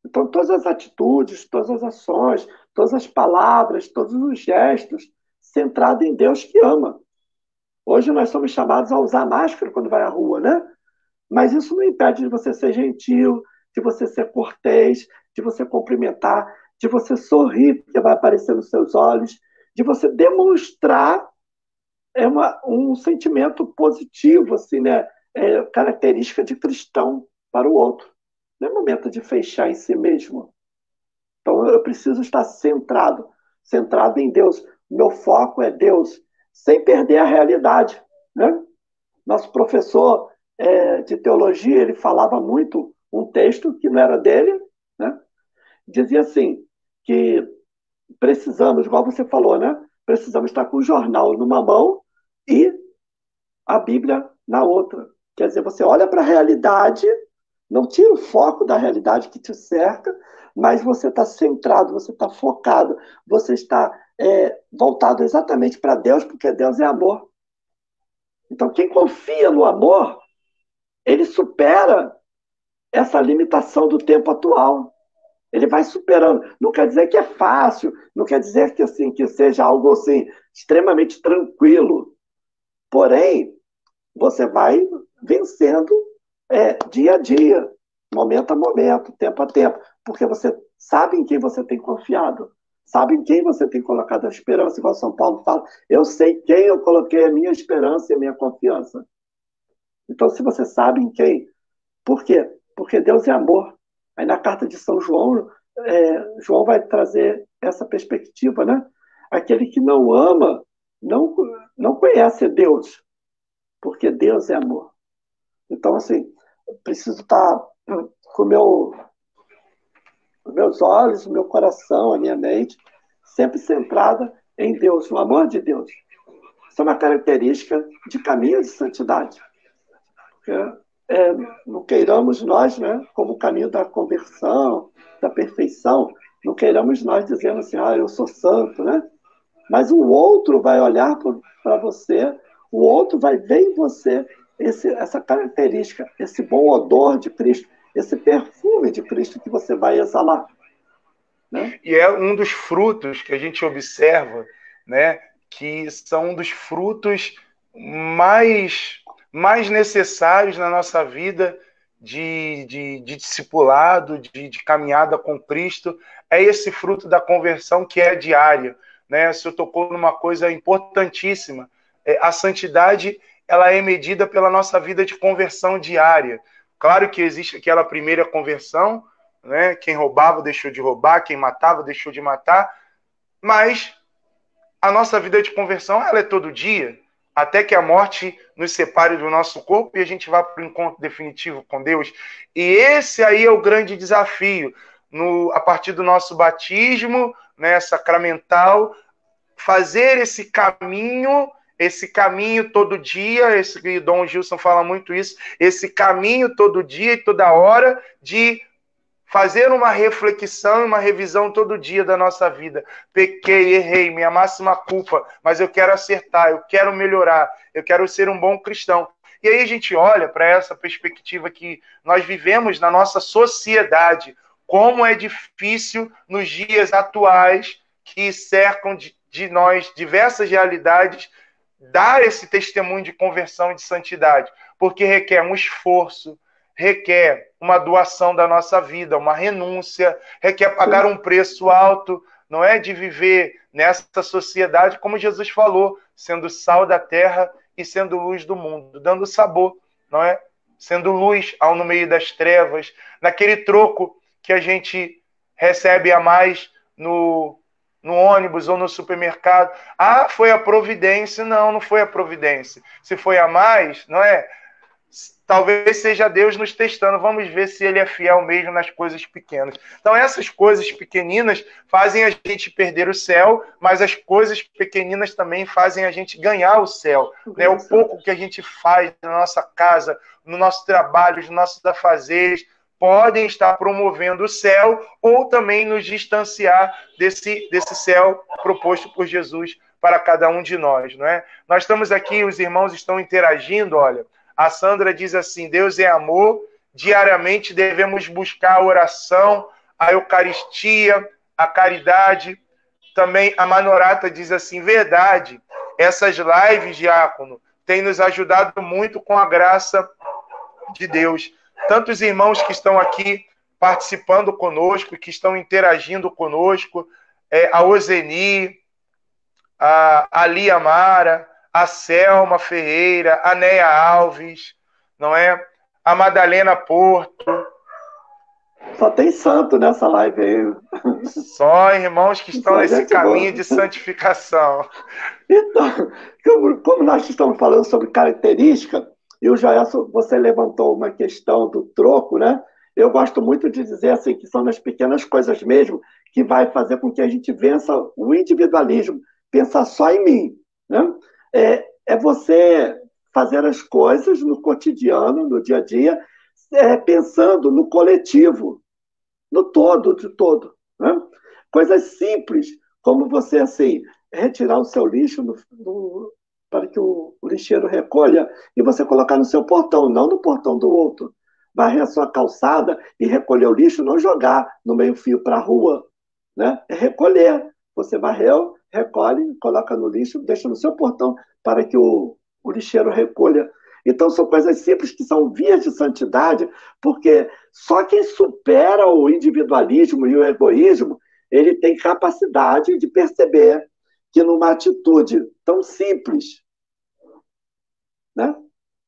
Então, todas as atitudes, todas as ações, todas as palavras, todos os gestos, centrado em Deus que ama. Hoje nós somos chamados a usar máscara quando vai à rua, né? Mas isso não impede de você ser gentil, de você ser cortês, de você cumprimentar, de você sorrir, porque vai aparecer nos seus olhos, de você demonstrar um sentimento positivo, assim, né? Característica de cristão para o outro. Não é momento de fechar em si mesmo. Então, eu preciso estar centrado em Deus. Meu foco é Deus, sem perder a realidade. Né? Nosso professor de teologia, ele falava muito um texto que não era dele, né? Dizia assim, que precisamos, igual você falou, né? Precisamos estar com o jornal numa mão e a Bíblia na outra. Quer dizer, você olha para a realidade, não tira o foco da realidade que te cerca, mas você está centrado, você está focado, você está voltado exatamente para Deus, porque Deus é amor. Então, quem confia no amor, ele supera essa limitação do tempo atual. Ele vai superando. Não quer dizer que é fácil, não quer dizer que seja algo assim, extremamente tranquilo. Porém, você vai vencendo dia a dia, momento a momento, tempo a tempo, porque você sabe em quem você tem confiado, sabe em quem você tem colocado a esperança, igual São Paulo fala. Eu sei quem eu coloquei a minha esperança e a minha confiança. Então, se você sabe em quem, por quê? Porque Deus é amor. Aí na carta de São João, João vai trazer essa perspectiva, né? Aquele que não ama não, não conhece Deus, porque Deus é amor. Então, assim, eu preciso estar com os meus olhos, o meu coração, a minha mente, sempre centrada em Deus, no amor de Deus. Isso é uma característica de caminho de santidade. Porque, não queiramos nós, né, como o caminho da conversão, da perfeição, não queiramos nós dizendo assim, eu sou santo, né? Mas o outro vai olhar para você, o outro vai ver em você essa característica, esse bom odor de Cristo, esse perfume de Cristo que você vai exalar. Né? E é um dos frutos que a gente observa, né, que são um dos frutos mais necessários na nossa vida de discipulado, de caminhada com Cristo, é esse fruto da conversão que é diária. Né? O senhor tocou numa coisa importantíssima. A santidade ela é medida pela nossa vida de conversão diária. Claro que existe aquela primeira conversão, né? Quem roubava deixou de roubar, quem matava deixou de matar, mas a nossa vida de conversão ela é todo dia, até que a morte nos separe do nosso corpo e a gente vá para o encontro definitivo com Deus. E esse aí é o grande desafio, a partir do nosso batismo, né, sacramental, fazer esse caminho todo dia, esse Dom Gilson fala muito isso, esse caminho todo dia e toda hora de fazer uma reflexão e uma revisão todo dia da nossa vida. Pequei, errei, minha máxima culpa, mas eu quero acertar, eu quero melhorar, eu quero ser um bom cristão. E aí a gente olha para essa perspectiva que nós vivemos na nossa sociedade, como é difícil nos dias atuais que cercam de nós diversas realidades, dar esse testemunho de conversão e de santidade, porque requer um esforço, requer uma doação da nossa vida, uma renúncia, requer pagar um preço alto, não é, de viver nessa sociedade, como Jesus falou, sendo sal da terra e sendo luz do mundo, dando sabor, não é? Sendo luz ao no meio das trevas, naquele troco que a gente recebe a mais no ônibus ou no supermercado. Ah, foi a providência. Não, não foi a providência. Se foi a mais, não é? Talvez seja Deus nos testando. Vamos ver se ele é fiel mesmo nas coisas pequenas. Então, essas coisas pequeninas fazem a gente perder o céu, mas as coisas pequeninas também fazem a gente ganhar o céu. Né? O pouco que a gente faz na nossa casa, no nosso trabalho, nos nossos afazeres, podem estar promovendo o céu ou também nos distanciar desse céu proposto por Jesus para cada um de nós. Não é? Nós estamos aqui, os irmãos estão interagindo, olha. A Sandra diz assim, Deus é amor, diariamente devemos buscar a oração, a Eucaristia, a caridade. Também a Manorata diz assim, verdade, essas lives, diácono, têm nos ajudado muito com a graça de Deus. Tantos irmãos que estão aqui participando conosco, que estão interagindo conosco, a Ozeni, a Lia Mara, a Selma Ferreira, a Neia Alves, não é? A Madalena Porto. Só tem santo nessa live aí. Só irmãos que estão nesse caminho de santificação. Então, como nós estamos falando sobre característica, e o Joelson, você levantou uma questão do troco, né? Eu gosto muito de dizer assim, que são nas pequenas coisas mesmo que vai fazer com que a gente vença o individualismo, pensar só em mim. Né? É você fazer as coisas no cotidiano, no dia a dia, pensando no coletivo, no todo de todo. Né? Coisas simples, como você assim, retirar o seu lixo para que o lixeiro recolha e você colocar no seu portão, não no portão do outro. Varrer a sua calçada e recolher o lixo, não jogar no meio-fio para a rua. Né? É recolher. Você varreu, recolhe, coloca no lixo, deixa no seu portão para que o lixeiro recolha. Então, são coisas simples que são vias de santidade, porque só quem supera o individualismo e o egoísmo, ele tem capacidade de perceber que numa atitude tão simples, né?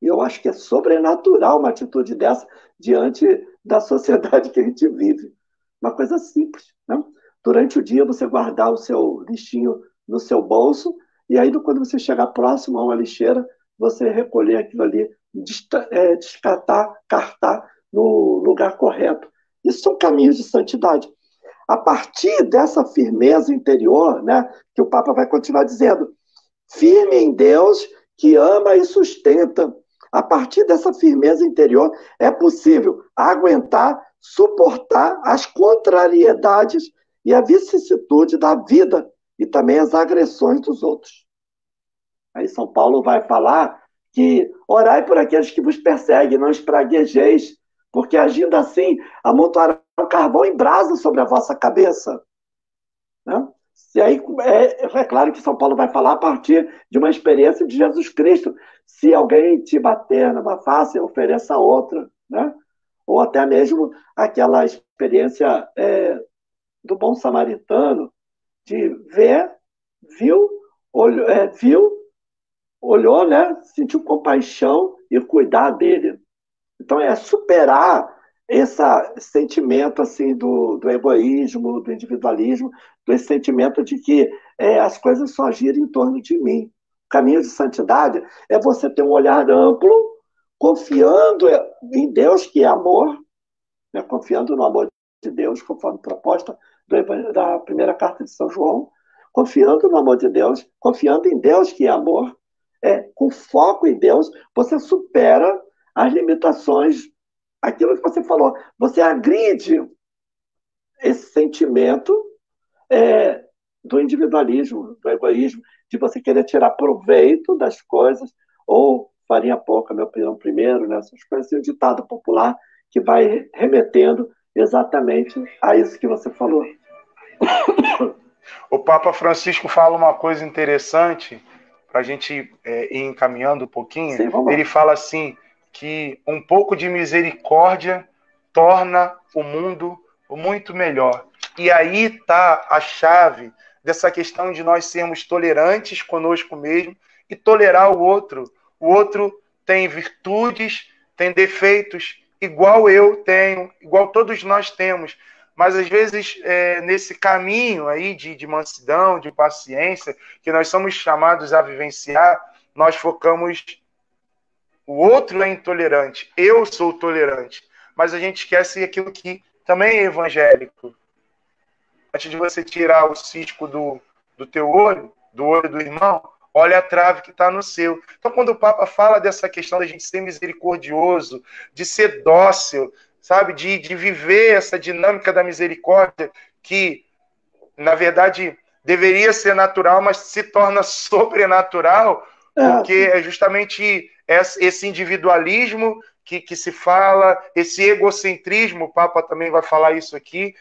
E eu acho que é sobrenatural uma atitude dessa diante da sociedade que a gente vive. Uma coisa simples, né? Durante o dia, você guardar o seu lixinho no seu bolso, e aí, quando você chegar próximo a uma lixeira, você recolher aquilo ali, descartar, cartar no lugar correto. Isso são caminhos de santidade. A partir dessa firmeza interior, né, que o Papa vai continuar dizendo, firme em Deus que ama e sustenta. A partir dessa firmeza interior, é possível aguentar, suportar as contrariedades e a vicissitude da vida e também as agressões dos outros. Aí São Paulo vai falar que orai por aqueles que vos perseguem, não espraguejeis, porque agindo assim, amontoarão carvão em brasa sobre a vossa cabeça. Né? E aí é claro que São Paulo vai falar a partir de uma experiência de Jesus Cristo. Se alguém te bater numa face, ofereça outra. Né? Ou até mesmo aquela experiência do bom samaritano, de ver, viu, olhou, né? Sentiu compaixão e cuidar dele. Então, é superar esse sentimento assim, do egoísmo, do individualismo, esse sentimento de que as coisas só giram em torno de mim. O caminho de santidade é você ter um olhar amplo, confiando em Deus, que é amor, né? Confiando no amor de Deus, conforme proposta da primeira carta de São João, confiando no amor de Deus, confiando em Deus, que é amor, com foco em Deus, você supera as limitações, aquilo que você falou, você agride esse sentimento do individualismo, do egoísmo, de você querer tirar proveito das coisas, ou farinha pouca, meu pirão primeiro, né? Essas coisas assim, um ditado popular que vai remetendo exatamente a isso que você falou. O Papa Francisco fala uma coisa interessante, para a gente ir encaminhando um pouquinho. Sim, vamos lá. Ele fala assim, que um pouco de misericórdia torna o mundo muito melhor. E aí está a chave dessa questão de nós sermos tolerantes conosco mesmo e tolerar o outro. O outro tem virtudes, tem defeitos, igual eu tenho, igual todos nós temos. Mas, às vezes, nesse caminho aí de mansidão, de paciência, que nós somos chamados a vivenciar, nós focamos o outro é intolerante, eu sou tolerante. Mas a gente esquece aquilo que também é evangélico. Antes de você tirar o cisco do teu olho, do olho do irmão, olha a trave que está no seu. Então, quando o Papa fala dessa questão da gente ser misericordioso, de ser dócil, sabe, de viver essa dinâmica da misericórdia, que, na verdade, deveria ser natural, mas se torna sobrenatural, porque é justamente esse individualismo que se fala, esse egocentrismo, o Papa também vai falar isso aqui,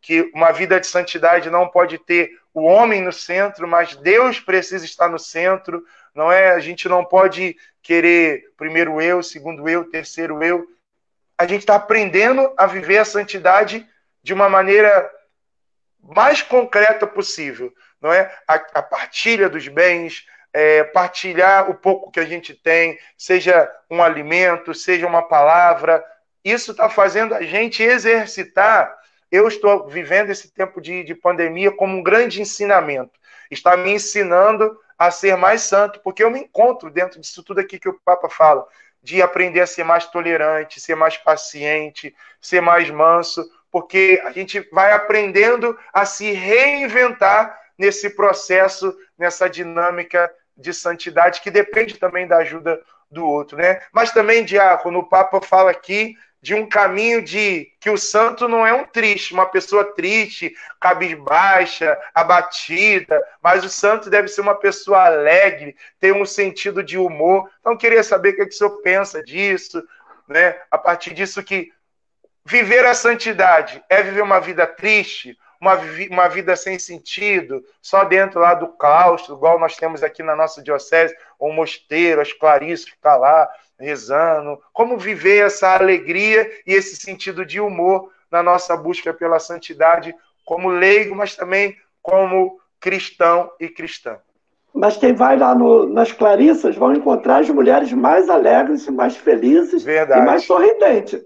que uma vida de santidade não pode ter o homem no centro, mas Deus precisa estar no centro, não é? A gente não pode querer primeiro eu, segundo eu, terceiro eu. A gente está aprendendo a viver a santidade de uma maneira mais concreta possível, não é? A partilha dos bens, partilhar o pouco que a gente tem, seja um alimento, seja uma palavra, isso está fazendo a gente exercitar. Eu estou vivendo esse tempo de pandemia como um grande ensinamento. Está me ensinando a ser mais santo, porque eu me encontro dentro disso tudo aqui que o Papa fala, de aprender a ser mais tolerante, ser mais paciente, ser mais manso, porque a gente vai aprendendo a se reinventar nesse processo, nessa dinâmica de santidade, que depende também da ajuda do outro, né? Mas também, diácono, o Papa fala aqui de um caminho de que o santo não é um triste, uma pessoa triste, cabisbaixa, abatida, mas o santo deve ser uma pessoa alegre, ter um sentido de humor. Então, eu queria saber o que o senhor pensa disso, né? A partir disso, que viver a santidade é viver uma vida triste, uma vida sem sentido, só dentro lá do claustro, igual nós temos aqui na nossa diocese, o mosteiro, as Clarissas, ficar lá rezando. Como viver essa alegria e esse sentido de humor na nossa busca pela santidade, como leigo, mas também como cristão e cristã. Mas quem vai lá nas Clarissas vão encontrar as mulheres mais alegres, mais felizes Verdade. e mais sorridentes.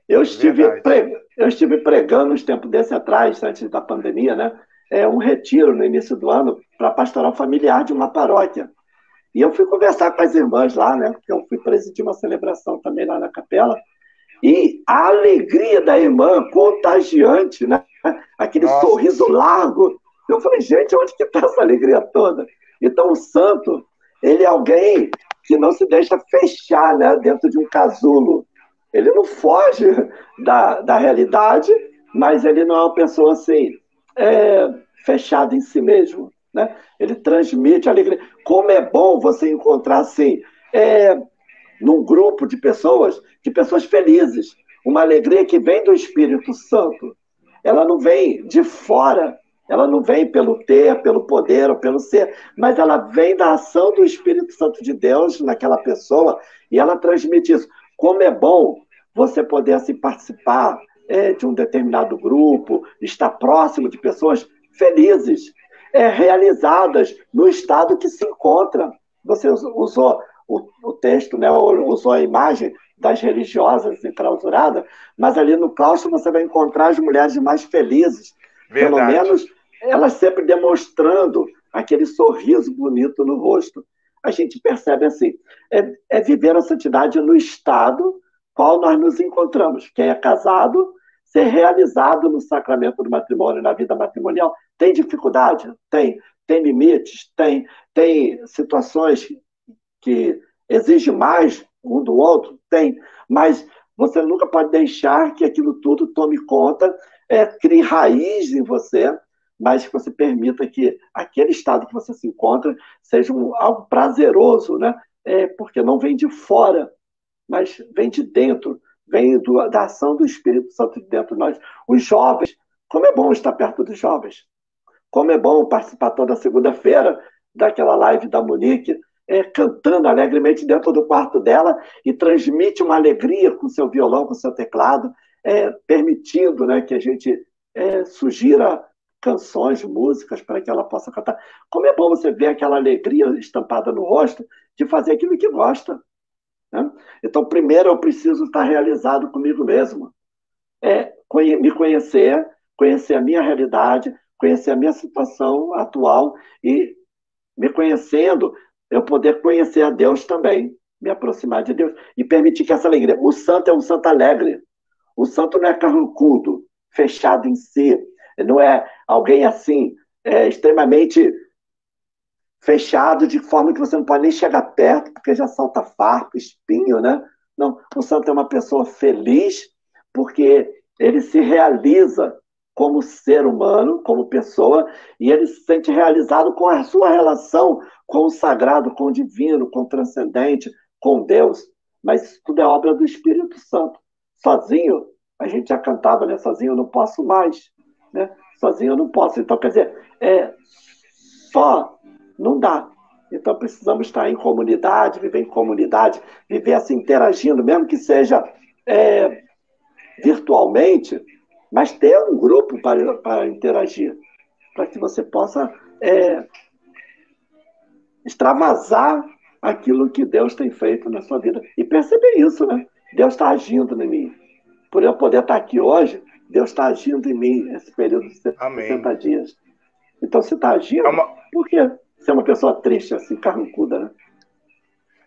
Eu estive pregando uns tempos desse atrás, antes da pandemia, né? Um retiro no início do ano para pastoral familiar de uma paróquia. E eu fui conversar com as irmãs lá, né? Porque eu fui presidir uma celebração também lá na capela. E a alegria da irmã, contagiante, né? Aquele sorriso largo. Eu falei, gente, onde que está essa alegria toda? Então, o santo, ele é alguém que não se deixa fechar, né, dentro de um casulo. Ele não foge da realidade, mas ele não é uma pessoa assim, fechada em si mesmo, né? Ele transmite alegria. Como é bom você encontrar assim, num grupo de pessoas felizes, uma alegria que vem do Espírito Santo. Ela não vem de fora, ela não vem pelo ter, pelo poder ou pelo ser, mas ela vem da ação do Espírito Santo de Deus naquela pessoa e ela transmite isso. Como é bom você poder assim, participar de um determinado grupo, estar próximo de pessoas felizes, realizadas no estado que se encontra. Você usou o texto, né, usou a imagem das religiosas enclausuradas, mas ali no claustro você vai encontrar as mulheres mais felizes. Verdade. Pelo menos elas sempre demonstrando aquele sorriso bonito no rosto. A gente percebe assim, viver a santidade no estado qual nós nos encontramos. Quem é casado, ser realizado no sacramento do matrimônio, na vida matrimonial. Tem dificuldade? Tem. Tem limites? Tem situações que exigem mais um do outro? Tem. Mas você nunca pode deixar que aquilo tudo tome conta, crie raiz em você, mas que você permita que aquele estado que você se encontra seja algo prazeroso, né? Porque não vem de fora, mas vem de dentro, vem da ação do Espírito Santo de dentro de nós. Os jovens, como é bom estar perto dos jovens. Como é bom participar toda segunda-feira daquela live da Monique, cantando alegremente dentro do quarto dela e transmite uma alegria com seu violão, com seu teclado, permitindo, né, que a gente sugira canções, músicas para que ela possa cantar. Como é bom você ver aquela alegria estampada no rosto de fazer aquilo que gosta. Né? Então, primeiro eu preciso estar realizado comigo mesmo. Me conhecer a minha realidade, conhecer a minha situação atual e, me conhecendo, eu poder conhecer a Deus também, me aproximar de Deus e permitir que essa alegria... O santo é um santo alegre. O santo não é carrancudo, fechado em si. Não é alguém assim, extremamente fechado, de forma que você não pode nem chegar perto, porque já salta farpa, espinho, né? Não, o santo é uma pessoa feliz, porque ele se realiza como ser humano, como pessoa, e ele se sente realizado com a sua relação com o sagrado, com o divino, com o transcendente, com Deus. Mas isso tudo é obra do Espírito Santo. Sozinho, a gente já cantava, né? Sozinho eu não posso mais. Né? Sozinho eu não posso. Então, quer dizer, só não dá. Então, precisamos estar em comunidade, viver assim, interagindo, mesmo que seja virtualmente, mas ter um grupo para interagir, para que você possa extravasar aquilo que Deus tem feito na sua vida. E perceber isso, né? Deus está agindo em mim. Por eu poder estar aqui hoje, Deus está agindo em mim nesse período de 60 dias. Então, se está agindo, por que ser uma pessoa triste, assim, carrancuda, né?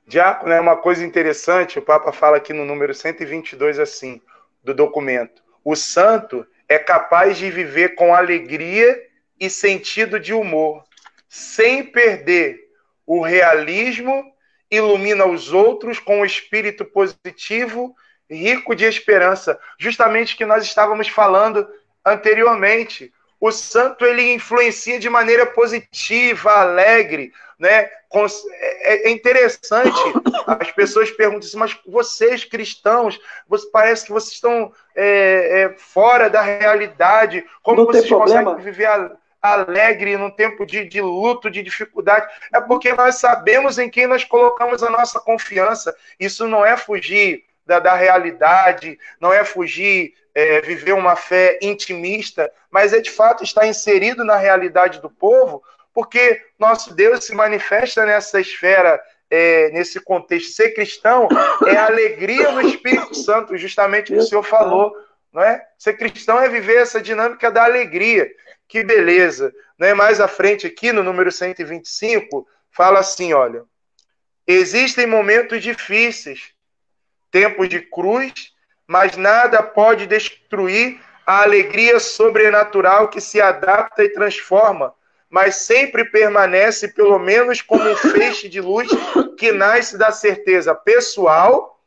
Diácono, é uma coisa interessante, o Papa fala aqui no número 122, assim, do documento. O santo é capaz de viver com alegria e sentido de humor, sem perder o realismo, ilumina os outros com um espírito positivo, rico de esperança. Justamente o que nós estávamos falando anteriormente. o santo ele influencia de maneira positiva, alegre, né? É interessante, as pessoas perguntam assim, mas vocês cristãos, parece que vocês estão fora da realidade, como Não tem vocês conseguem problema? viver alegre num tempo de luto, de dificuldade? É porque nós sabemos em quem nós colocamos a nossa confiança. Isso não é fugir da realidade, não é fugir, viver uma fé intimista, mas é de fato estar inserido na realidade do povo, porque nosso Deus se manifesta nessa esfera, nesse contexto. Ser cristão é alegria no Espírito Santo, justamente o que o senhor falou, não é? Ser cristão é viver essa dinâmica da alegria. Que beleza, né? Mais à frente aqui, no número 125, fala assim, olha, existem momentos difíceis, tempos de cruz, mas nada pode destruir a alegria sobrenatural que se adapta e transforma, mas sempre permanece pelo menos como um feixe de luz que nasce da certeza pessoal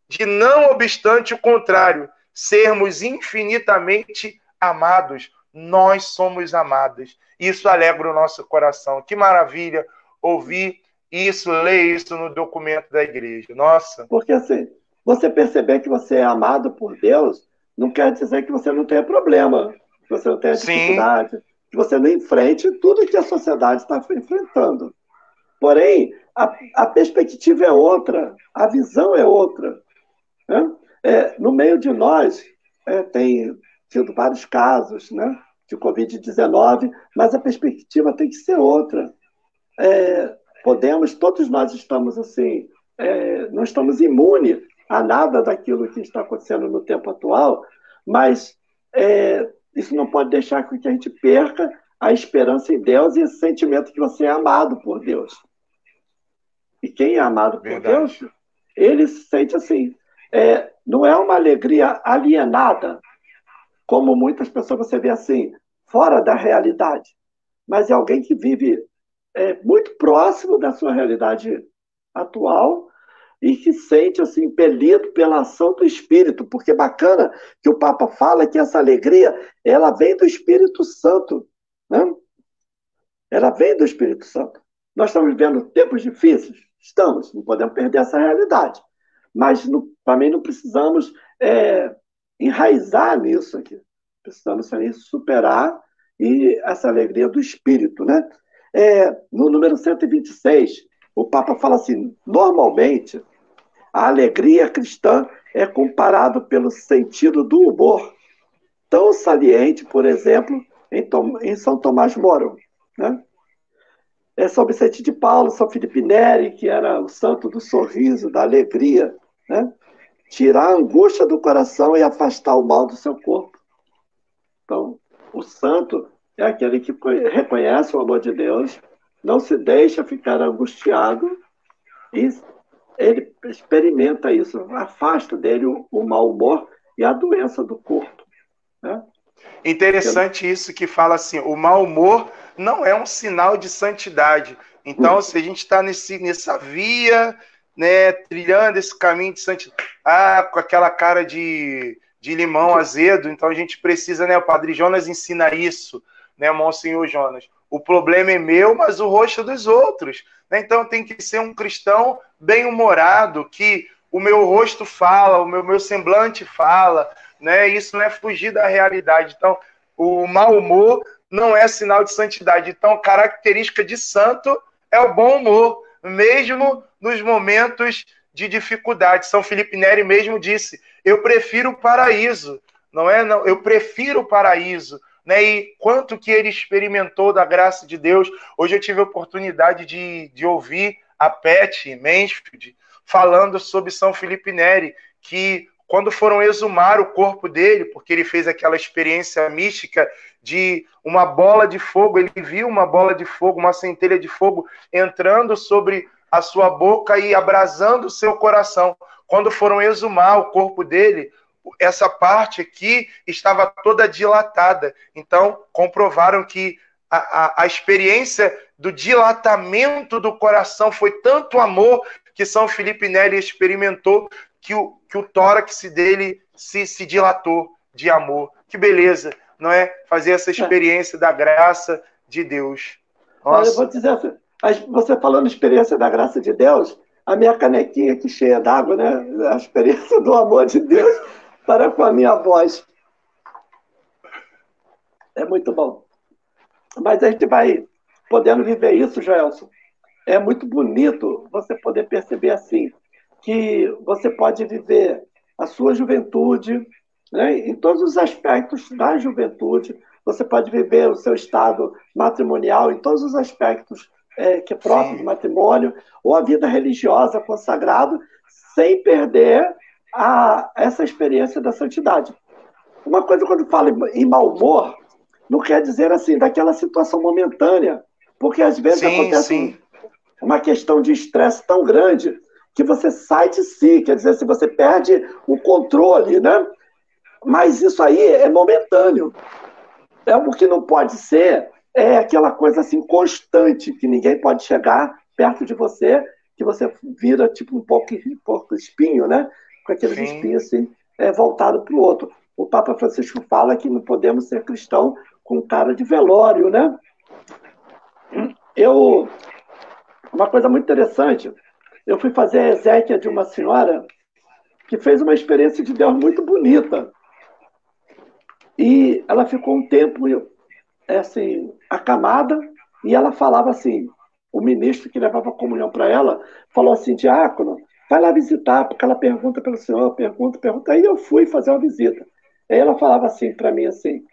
de, não obstante o contrário, sermos infinitamente amados. Nós somos amados. Isso alegra o nosso coração. Que maravilha ouvir isso, ler isso no documento da igreja. Nossa. Porque assim, você perceber que você é amado por Deus não quer dizer que você não tenha problema, que você não tenha dificuldade, que você não enfrente tudo que a sociedade está enfrentando. Porém, a perspectiva é outra, a visão é outra. Né? No meio de nós, tem tido vários casos, né, de Covid-19, mas a perspectiva tem que ser outra. Todos nós estamos assim, não estamos imunes a nada daquilo que está acontecendo no tempo atual, mas isso não pode deixar com que a gente perca a esperança em Deus e esse sentimento que você é amado por Deus. E quem é amado por Deus, ele se sente assim. Não é uma alegria alienada, como muitas pessoas você vê assim, fora da realidade, mas é alguém que vive muito próximo da sua realidade atual e que sente assim, impelido pela ação do Espírito, porque bacana que o Papa fala que essa alegria ela vem do Espírito Santo, né? Ela vem do Espírito Santo. Nós estamos vivendo tempos difíceis? Estamos, não podemos perder essa realidade. Mas também não precisamos enraizar nisso aqui. Precisamos superar e essa alegria do Espírito, né? No número 126, o Papa fala assim, normalmente, a alegria cristã é comparado pelo sentido do humor, tão saliente, por exemplo, em São Tomás Moro, né? São Vicente de Paulo, São Felipe Neri, que era o santo do sorriso, da alegria, né? Tirar a angústia do coração e afastar o mal do seu corpo. Então, o santo é aquele que reconhece o amor de Deus, não se deixa ficar angustiado e ele experimenta isso, afasta dele o mau humor e a doença do corpo. Né? Interessante isso que fala assim, o mau humor não é um sinal de santidade. Então, se a gente está nessa via, né, trilhando esse caminho de santidade, com aquela cara de limão azedo, então a gente precisa, né, o Padre Jonas ensina isso, né, Monsenhor Jonas, o problema é meu, mas o rosto é dos outros, né? Então tem que ser um cristão bem-humorado, que o meu rosto fala, o meu semblante fala, né? Isso não é fugir da realidade. Então, o mau humor não é sinal de santidade. Então, característica de santo é o bom humor, mesmo nos momentos de dificuldade. São Felipe Neri mesmo disse, eu prefiro o paraíso, não é? Não, eu prefiro o paraíso. Né? E quanto que ele experimentou da graça de Deus. Hoje eu tive a oportunidade de ouvir a Pet Mansfield falando sobre São Felipe Neri, que quando foram exumar o corpo dele, porque ele fez aquela experiência mística de uma bola de fogo, ele viu uma bola de fogo, uma centelha de fogo entrando sobre a sua boca e abrasando o seu coração. Quando foram exumar o corpo dele, essa parte aqui estava toda dilatada. Então, comprovaram que a experiência do dilatamento do coração foi tanto amor que São Felipe Neri experimentou que o tórax dele se dilatou de amor. Que beleza! não é? Fazer essa experiência da graça de Deus. Olha, eu vou Nossa. dizer assim, você falando experiência da graça de Deus, a minha canequinha aqui cheia d'água, né? A experiência do amor de Deus para com a minha voz. É muito bom. Mas a gente vai podendo viver isso, Joelson. É muito bonito você poder perceber assim, que você pode viver a sua juventude, né, em todos os aspectos da juventude, você pode viver o seu estado matrimonial em todos os aspectos que é próprio do Sim. matrimônio, ou a vida religiosa consagrado, sem perder essa experiência da santidade. Uma coisa, quando fala em mau humor, não quer dizer assim, daquela situação momentânea, porque às vezes Sim, acontece sim. uma questão de estresse tão grande que você sai de si, quer dizer, se você perde o controle, né? Mas isso aí é momentâneo. O que não pode ser aquela coisa assim constante, que ninguém pode chegar perto de você, que você vira tipo um pouco espinho, né? Com aqueles Sim. espinhos assim, voltados para o outro. O Papa Francisco fala que não podemos ser cristão com cara de velório, né? Uma coisa muito interessante, eu fui fazer a exéquia de uma senhora que fez uma experiência de Deus muito bonita. E ela ficou um tempo assim, acamada, e ela falava assim, o ministro que levava a comunhão para ela, falou assim, diácono, vai lá visitar, porque ela pergunta pelo senhor, pergunta. Aí eu fui fazer uma visita. Aí ela falava assim para mim assim,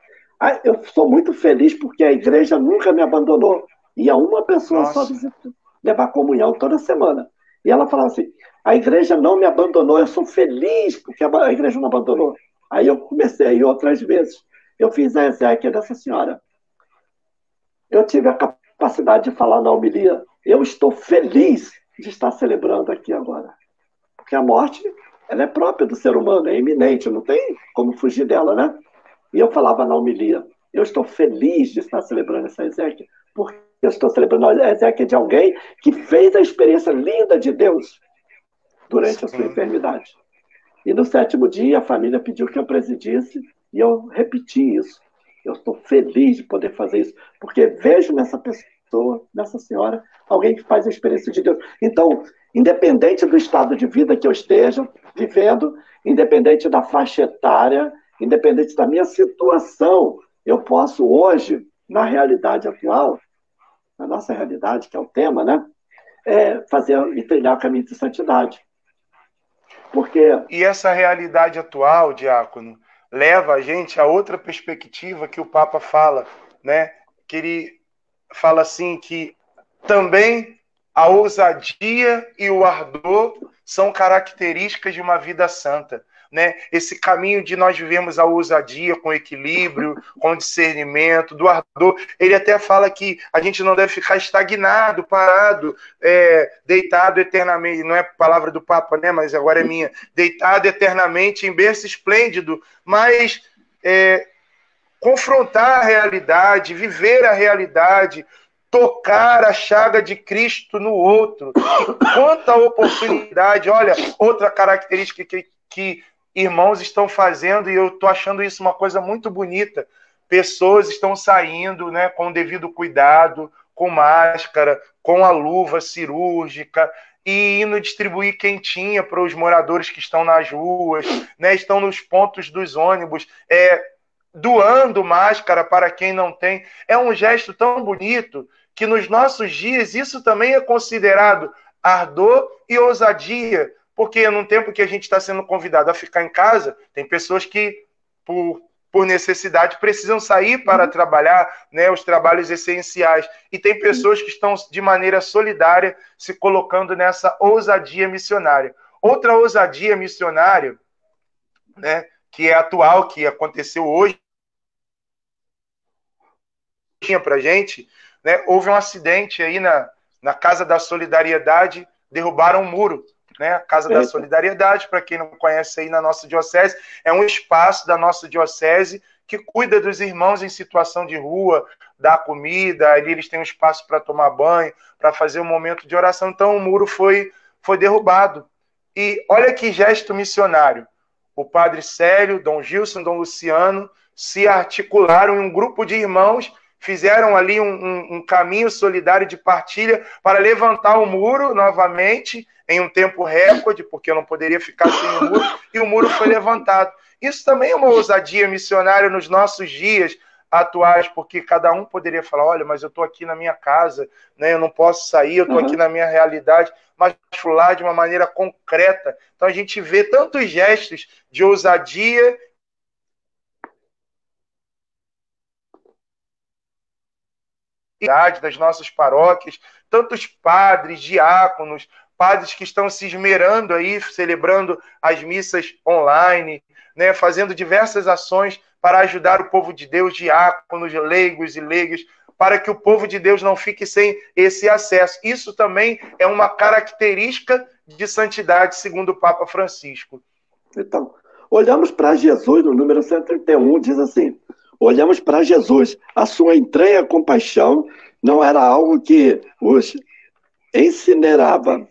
eu sou muito feliz porque a igreja nunca me abandonou. Ia uma pessoa só Nossa. visitar, levar comunhão toda semana. E ela falava assim, a igreja não me abandonou, eu sou feliz porque a igreja não abandonou. Aí eu comecei a ir outras vezes. Eu fiz a exéquia dessa senhora. Eu tive a capacidade de falar na homilia. Eu estou feliz de estar celebrando aqui agora. Porque a morte, ela é própria do ser humano, é iminente, não tem como fugir dela, né? E eu falava na homilia, eu estou feliz de estar celebrando essa exéquia, porque eu estou celebrando a exéquia de alguém que fez a experiência linda de Deus durante a sua Sim. enfermidade. E no 7º dia, a família pediu que eu presidisse, e eu repeti isso. Eu estou feliz de poder fazer isso, porque vejo nessa pessoa, nessa senhora, alguém que faz a experiência de Deus. Então, independente do estado de vida que eu esteja vivendo, independente da faixa etária, independente da minha situação, eu posso hoje, na realidade atual, na nossa realidade, que é o tema, né, fazer e trilhar o caminho de santidade. Porque... E essa realidade atual, diácono, leva a gente a outra perspectiva que o Papa fala, né? Que ele fala assim que também a ousadia e o ardor são características de uma vida santa. Né? Esse caminho de nós vivemos a ousadia com equilíbrio, com discernimento, do ardor. Ele até fala que a gente não deve ficar estagnado, parado, deitado eternamente. Não é palavra do Papa, né? Mas agora é minha. Deitado eternamente em berço esplêndido, mas confrontar a realidade, viver a realidade, tocar a chaga de Cristo no outro. E quanta oportunidade, olha, outra característica que irmãos estão fazendo, e eu estou achando isso uma coisa muito bonita. Pessoas estão saindo, né, com o devido cuidado, com máscara, com a luva cirúrgica, e indo distribuir quentinha para os moradores que estão nas ruas, né, estão nos pontos dos ônibus, doando máscara para quem não tem. É um gesto tão bonito que nos nossos dias isso também é considerado ardor e ousadia, porque num tempo que a gente está sendo convidado a ficar em casa, tem pessoas que, por necessidade, precisam sair para trabalhar, né, os trabalhos essenciais. E tem pessoas que estão, de maneira solidária, se colocando nessa ousadia missionária. Outra ousadia missionária, né, que é atual, que aconteceu hoje, para a gente, né, houve um acidente aí na Casa da Solidariedade, derrubaram um muro. Né? A Casa da Solidariedade, para quem não conhece aí na nossa diocese, é um espaço da nossa diocese que cuida dos irmãos em situação de rua, dá comida, ali eles têm um espaço para tomar banho, para fazer um momento de oração. Então o muro foi derrubado. E olha que gesto missionário. O padre Célio, Dom Gilson, Dom Luciano se articularam em um grupo de irmãos, fizeram ali um caminho solidário de partilha para levantar o muro novamente em um tempo recorde, porque eu não poderia ficar sem o muro, e o muro foi levantado. Isso também é uma ousadia missionária nos nossos dias atuais, porque cada um poderia falar, olha, mas eu estou aqui na minha casa, né, eu não posso sair, eu estou aqui na minha realidade, mas falar de uma maneira concreta. Então a gente vê tantos gestos de ousadia das nossas paróquias, tantos padres, diáconos, padres que estão se esmerando aí, celebrando as missas online, né, fazendo diversas ações para ajudar o povo de Deus, diáconos, leigos e leigas, para que o povo de Deus não fique sem esse acesso. Isso também é uma característica de santidade, segundo o Papa Francisco. Então, olhamos para Jesus, no número 131, diz assim: olhamos para Jesus, a sua entranha compaixão não era algo que os incinerava.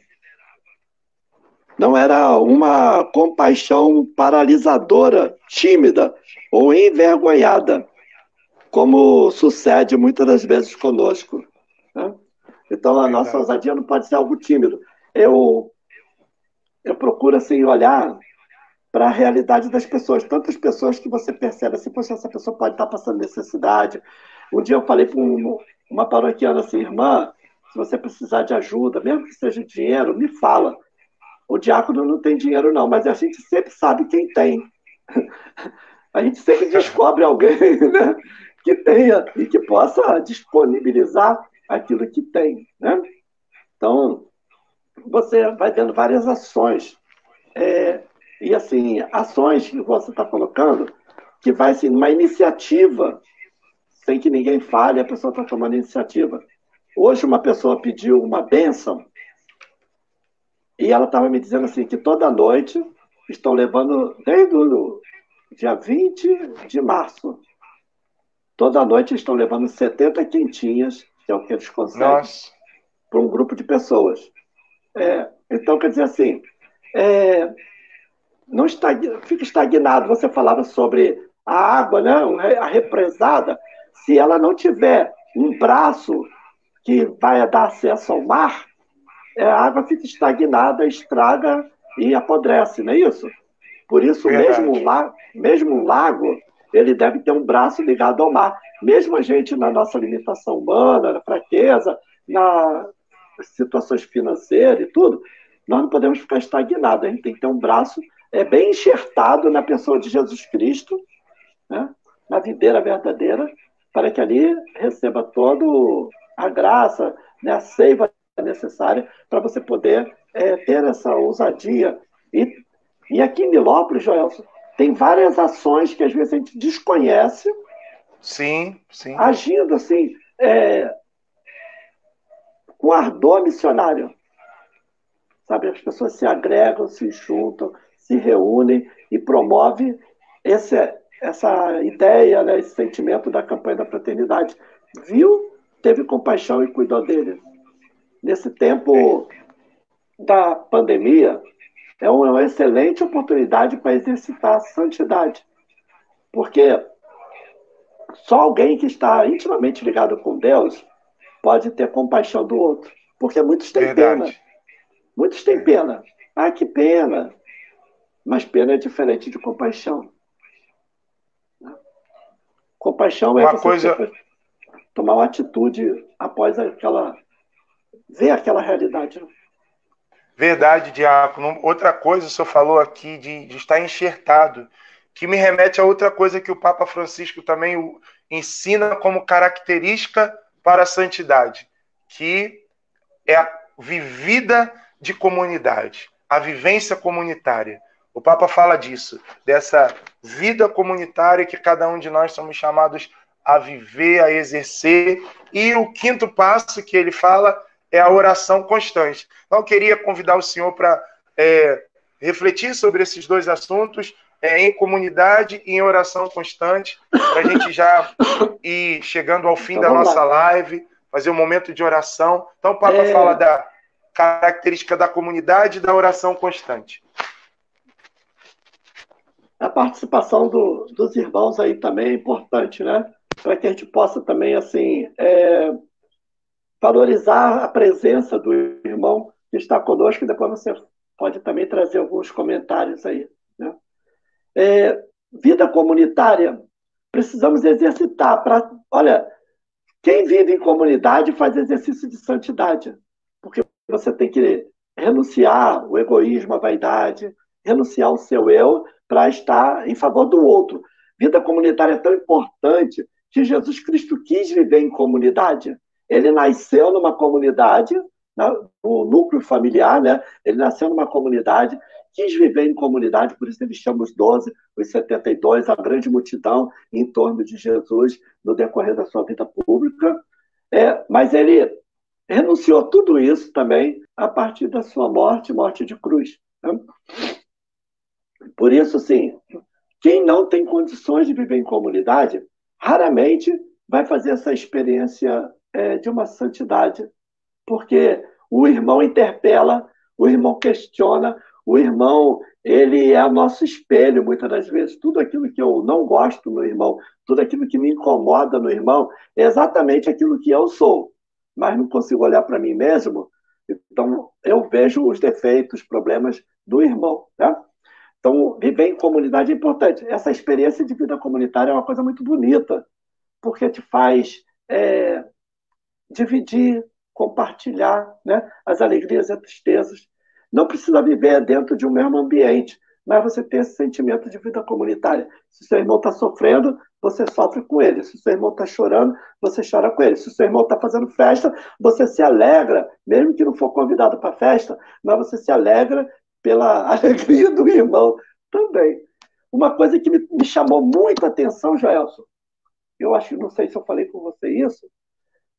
Não era uma compaixão paralisadora, tímida ou envergonhada, como sucede muitas das vezes conosco, né? Então, a nossa ousadia não pode ser algo tímido. Eu procuro assim, olhar para a realidade das pessoas. Tantas pessoas que você percebe assim, poxa, essa pessoa pode estar passando necessidade. Um dia eu falei para uma paroquiana assim, irmã, se você precisar de ajuda, mesmo que seja dinheiro, me fala. O diácono não tem dinheiro não, mas a gente sempre sabe quem tem. A gente sempre descobre alguém, né, que tenha e que possa disponibilizar aquilo que tem, né? Então, você vai vendo várias ações. E, assim, ações que você está colocando, que vai assim, uma iniciativa, sem que ninguém fale, a pessoa está tomando iniciativa. Hoje, uma pessoa pediu uma bênção e ela estava me dizendo assim, que toda noite estão levando, desde o dia 20 de março, toda noite estão levando 70 quentinhas, que é o que eles conseguem, para um grupo de pessoas. Então, quer dizer assim, não fica estagnado. Você falava sobre a água, né? A represada. Se ela não tiver um braço que vai dar acesso ao mar, a água fica estagnada, estraga e apodrece, não é isso? Por isso, mesmo um lago, ele deve ter um braço ligado ao mar. Mesmo a gente, na nossa limitação humana, na fraqueza, nas situações financeiras e tudo, nós não podemos ficar estagnados. A gente tem que ter um braço bem enxertado na pessoa de Jesus Cristo, né? Na videira verdadeira, para que ali receba toda a graça, né? A seiva necessária para você poder ter essa ousadia. E aqui em Nilópolis, Joelson, tem várias ações que às vezes a gente desconhece. Sim, sim. Agindo assim, com ardor missionário. Sabe, as pessoas se agregam, se juntam, se reúnem e promovem essa ideia, né, esse sentimento da campanha da fraternidade. Viu, teve compaixão e cuidou dele. Nesse tempo da pandemia, é uma excelente oportunidade para exercitar a santidade. Porque só alguém que está intimamente ligado com Deus pode ter compaixão do outro. Porque muitos têm pena. Muitos têm pena. Ah, que pena. Mas pena é diferente de compaixão. Compaixão é você tomar uma atitude após ver aquela realidade. Verdade, diácono. Outra coisa, o senhor falou aqui de estar enxertado, que me remete a outra coisa que o Papa Francisco também ensina como característica para a santidade, que é a vivida de comunidade, a vivência comunitária. O Papa fala disso, dessa vida comunitária que cada um de nós somos chamados a viver, a exercer. E o quinto passo que ele fala é a oração constante. Então, eu queria convidar o senhor para refletir sobre esses dois assuntos, em comunidade e em oração constante, para a gente já ir chegando ao fim da nossa live, fazer um momento de oração. Então, o Papa fala da característica da comunidade e da oração constante. participação dos irmãos aí também é importante, né? Para que a gente possa também, assim, valorizar a presença do irmão que está conosco, e depois você pode também trazer alguns comentários aí, né? Vida comunitária. Precisamos exercitar para... Olha, quem vive em comunidade faz exercício de santidade, porque você tem que renunciar o egoísmo, a vaidade, renunciar o seu eu para estar em favor do outro. Vida comunitária é tão importante que Jesus Cristo quis viver em comunidade. Ele nasceu numa comunidade, no núcleo familiar, né? Ele nasceu numa comunidade, quis viver em comunidade, por isso ele chama os 12, os 72, a grande multidão em torno de Jesus no decorrer da sua vida pública. Mas ele renunciou tudo isso também a partir da sua morte de cruz, né? Por isso, sim, quem não tem condições de viver em comunidade, raramente vai fazer essa experiência de uma santidade, porque o irmão interpela, o irmão questiona, o irmão, ele é o nosso espelho, muitas das vezes. Tudo aquilo que eu não gosto no irmão, tudo aquilo que me incomoda no irmão, é exatamente aquilo que eu sou, mas não consigo olhar para mim mesmo, então eu vejo os defeitos, os problemas do irmão, né? Então, viver em comunidade é importante. Essa experiência de vida comunitária é uma coisa muito bonita, porque te faz dividir, compartilhar, né, as alegrias e as tristezas. Não precisa viver dentro de um mesmo ambiente, mas você tem esse sentimento de vida comunitária. Se seu irmão está sofrendo, você sofre com ele. Se seu irmão está chorando, você chora com ele. Se seu irmão está fazendo festa, você se alegra, mesmo que não for convidado para a festa, mas você se alegra pela alegria do irmão também. Uma coisa que me chamou muito a atenção, Joelson, eu acho, não sei se eu falei com você isso,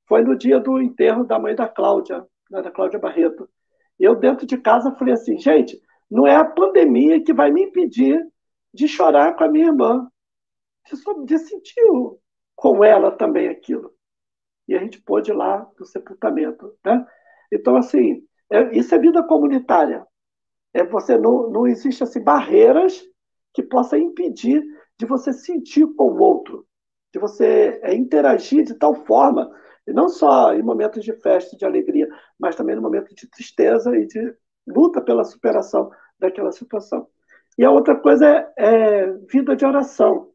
foi no dia do enterro da mãe da Cláudia, né, da Cláudia Barreto. Eu, dentro de casa, falei assim, gente, não é a pandemia que vai me impedir de chorar com a minha irmã. De sentir com ela também aquilo. E a gente pôde ir lá no sepultamento, né? Então, assim, isso é vida comunitária. Você não existe assim, barreiras que possam impedir de você sentir com o outro, de você interagir de tal forma, e não só em momentos de festa e de alegria, mas também no momento de tristeza e de luta pela superação daquela situação. E a outra coisa é vida de oração.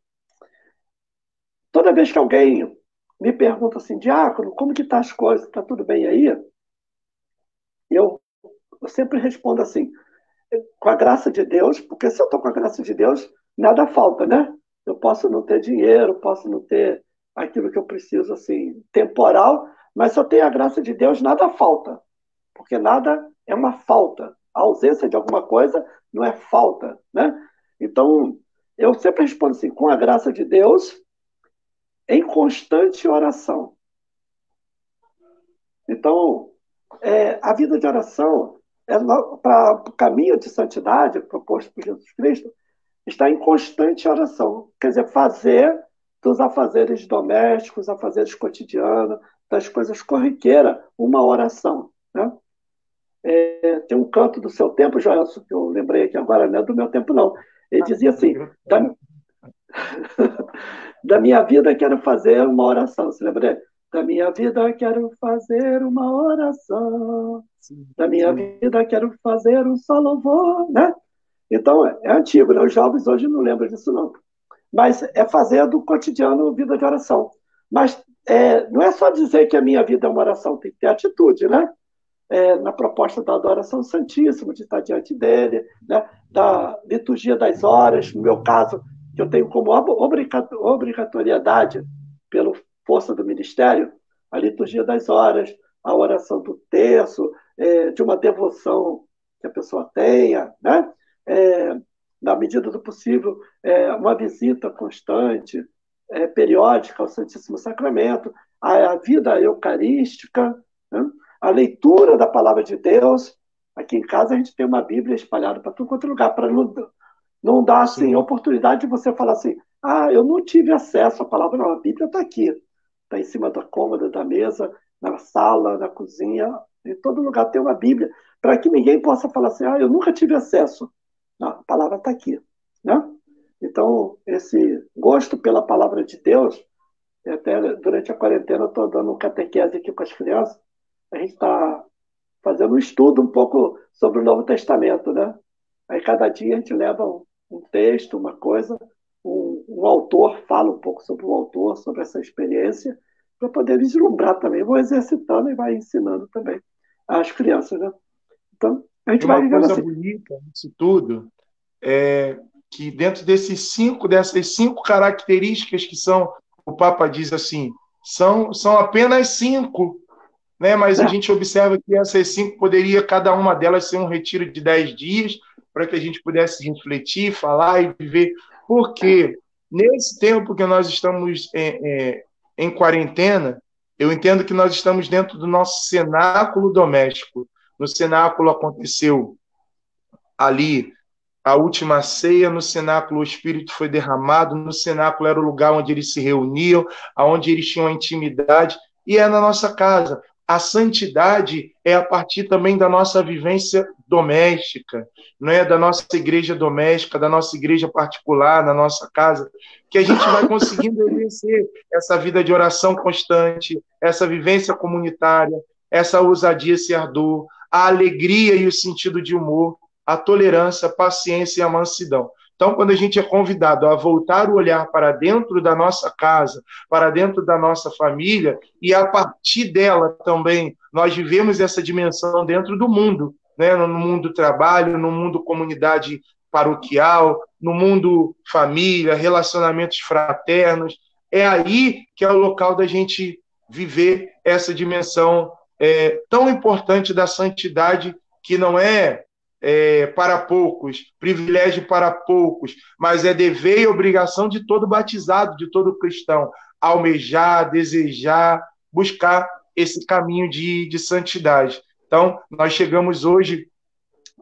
Toda vez que alguém me pergunta assim, diácono, como que tá as coisas? Está tudo bem aí? Eu sempre respondo assim, com a graça de Deus, porque se eu estou com a graça de Deus, nada falta, né? Eu posso não ter dinheiro, posso não ter aquilo que eu preciso, assim, temporal, mas se eu tenho a graça de Deus, nada falta, porque nada é uma falta. A ausência de alguma coisa não é falta, né? Então, eu sempre respondo assim, com a graça de Deus, em constante oração. Então, a vida de oração para o caminho de santidade proposto por Jesus Cristo, está em constante oração. Quer dizer, fazer dos afazeres domésticos, afazeres cotidianos, das coisas corriqueiras, uma oração, né? Tem um canto do seu tempo, Joelson, que eu lembrei aqui agora, não é do meu tempo, não. Ele dizia assim, da minha vida quero fazer uma oração. Você lembra? Da minha vida quero fazer uma oração. Da minha vida quero fazer um só louvor, né? Então, é antigo, né? Os jovens hoje não lembram disso, não. Mas é fazer do cotidiano vida de oração. Mas não é só dizer que a minha vida é uma oração, tem que ter atitude, né? Na proposta da adoração santíssima, de estar diante dele, né? Da liturgia das horas, no meu caso, que eu tenho como obrigatoriedade, pela força do ministério, a liturgia das horas, a oração do terço, de uma devoção que a pessoa tenha, né? Na medida do possível, uma visita constante, periódica ao Santíssimo Sacramento, a vida eucarística, né? A leitura da palavra de Deus. Aqui em casa a gente tem uma Bíblia espalhada para tudo quanto é lugar, para não dar assim, oportunidade de você falar assim, eu não tive acesso à palavra. Não, a Bíblia está aqui, está em cima da cômoda, da mesa, na sala, na cozinha, em todo lugar tem uma Bíblia, para que ninguém possa falar assim, eu nunca tive acesso. Não, a palavra está aqui, né? Então, esse gosto pela palavra de Deus, até durante a quarentena eu estou dando catequese aqui com as crianças, a gente está fazendo um estudo um pouco sobre o Novo Testamento, né? Aí cada dia a gente leva um texto, uma coisa, um autor fala um pouco sobre o autor, sobre essa experiência, para poder vislumbrar também. Vou exercitando e vai ensinando também às crianças, né? Então, a E gente vai uma vivendo coisa assim. bonita nisso tudo é que dentro dessas cinco características que são, o Papa diz assim, são apenas cinco, né? Mas a É, gente observa que essas cinco poderia cada uma delas ser um retiro de 10 dias para que a gente pudesse refletir, falar e viver. Porque nesse tempo que nós estamos em quarentena, eu entendo que nós estamos dentro do nosso cenáculo doméstico. No cenáculo aconteceu ali a última ceia, no cenáculo o Espírito foi derramado, no cenáculo era o lugar onde eles se reuniam, onde eles tinham a intimidade, e é na nossa casa. A santidade é a partir também da nossa vivência doméstica, não é da nossa igreja doméstica, da nossa igreja particular, na nossa casa, que a gente vai conseguindo exercer essa vida de oração constante, essa vivência comunitária, essa ousadia, esse ardor, a alegria e o sentido de humor, a tolerância, a paciência e a mansidão. Então, quando a gente é convidado a voltar o olhar para dentro da nossa casa, para dentro da nossa família, e a partir dela também nós vivemos essa dimensão dentro do mundo, né? No mundo do trabalho, no mundo comunidade paroquial, no mundo família, relacionamentos fraternos. É aí que é o local da gente viver essa dimensão tão importante da santidade, que não para poucos, privilégio para poucos, mas é dever e obrigação de todo batizado, de todo cristão, almejar, desejar, buscar esse caminho de santidade. Então, nós chegamos hoje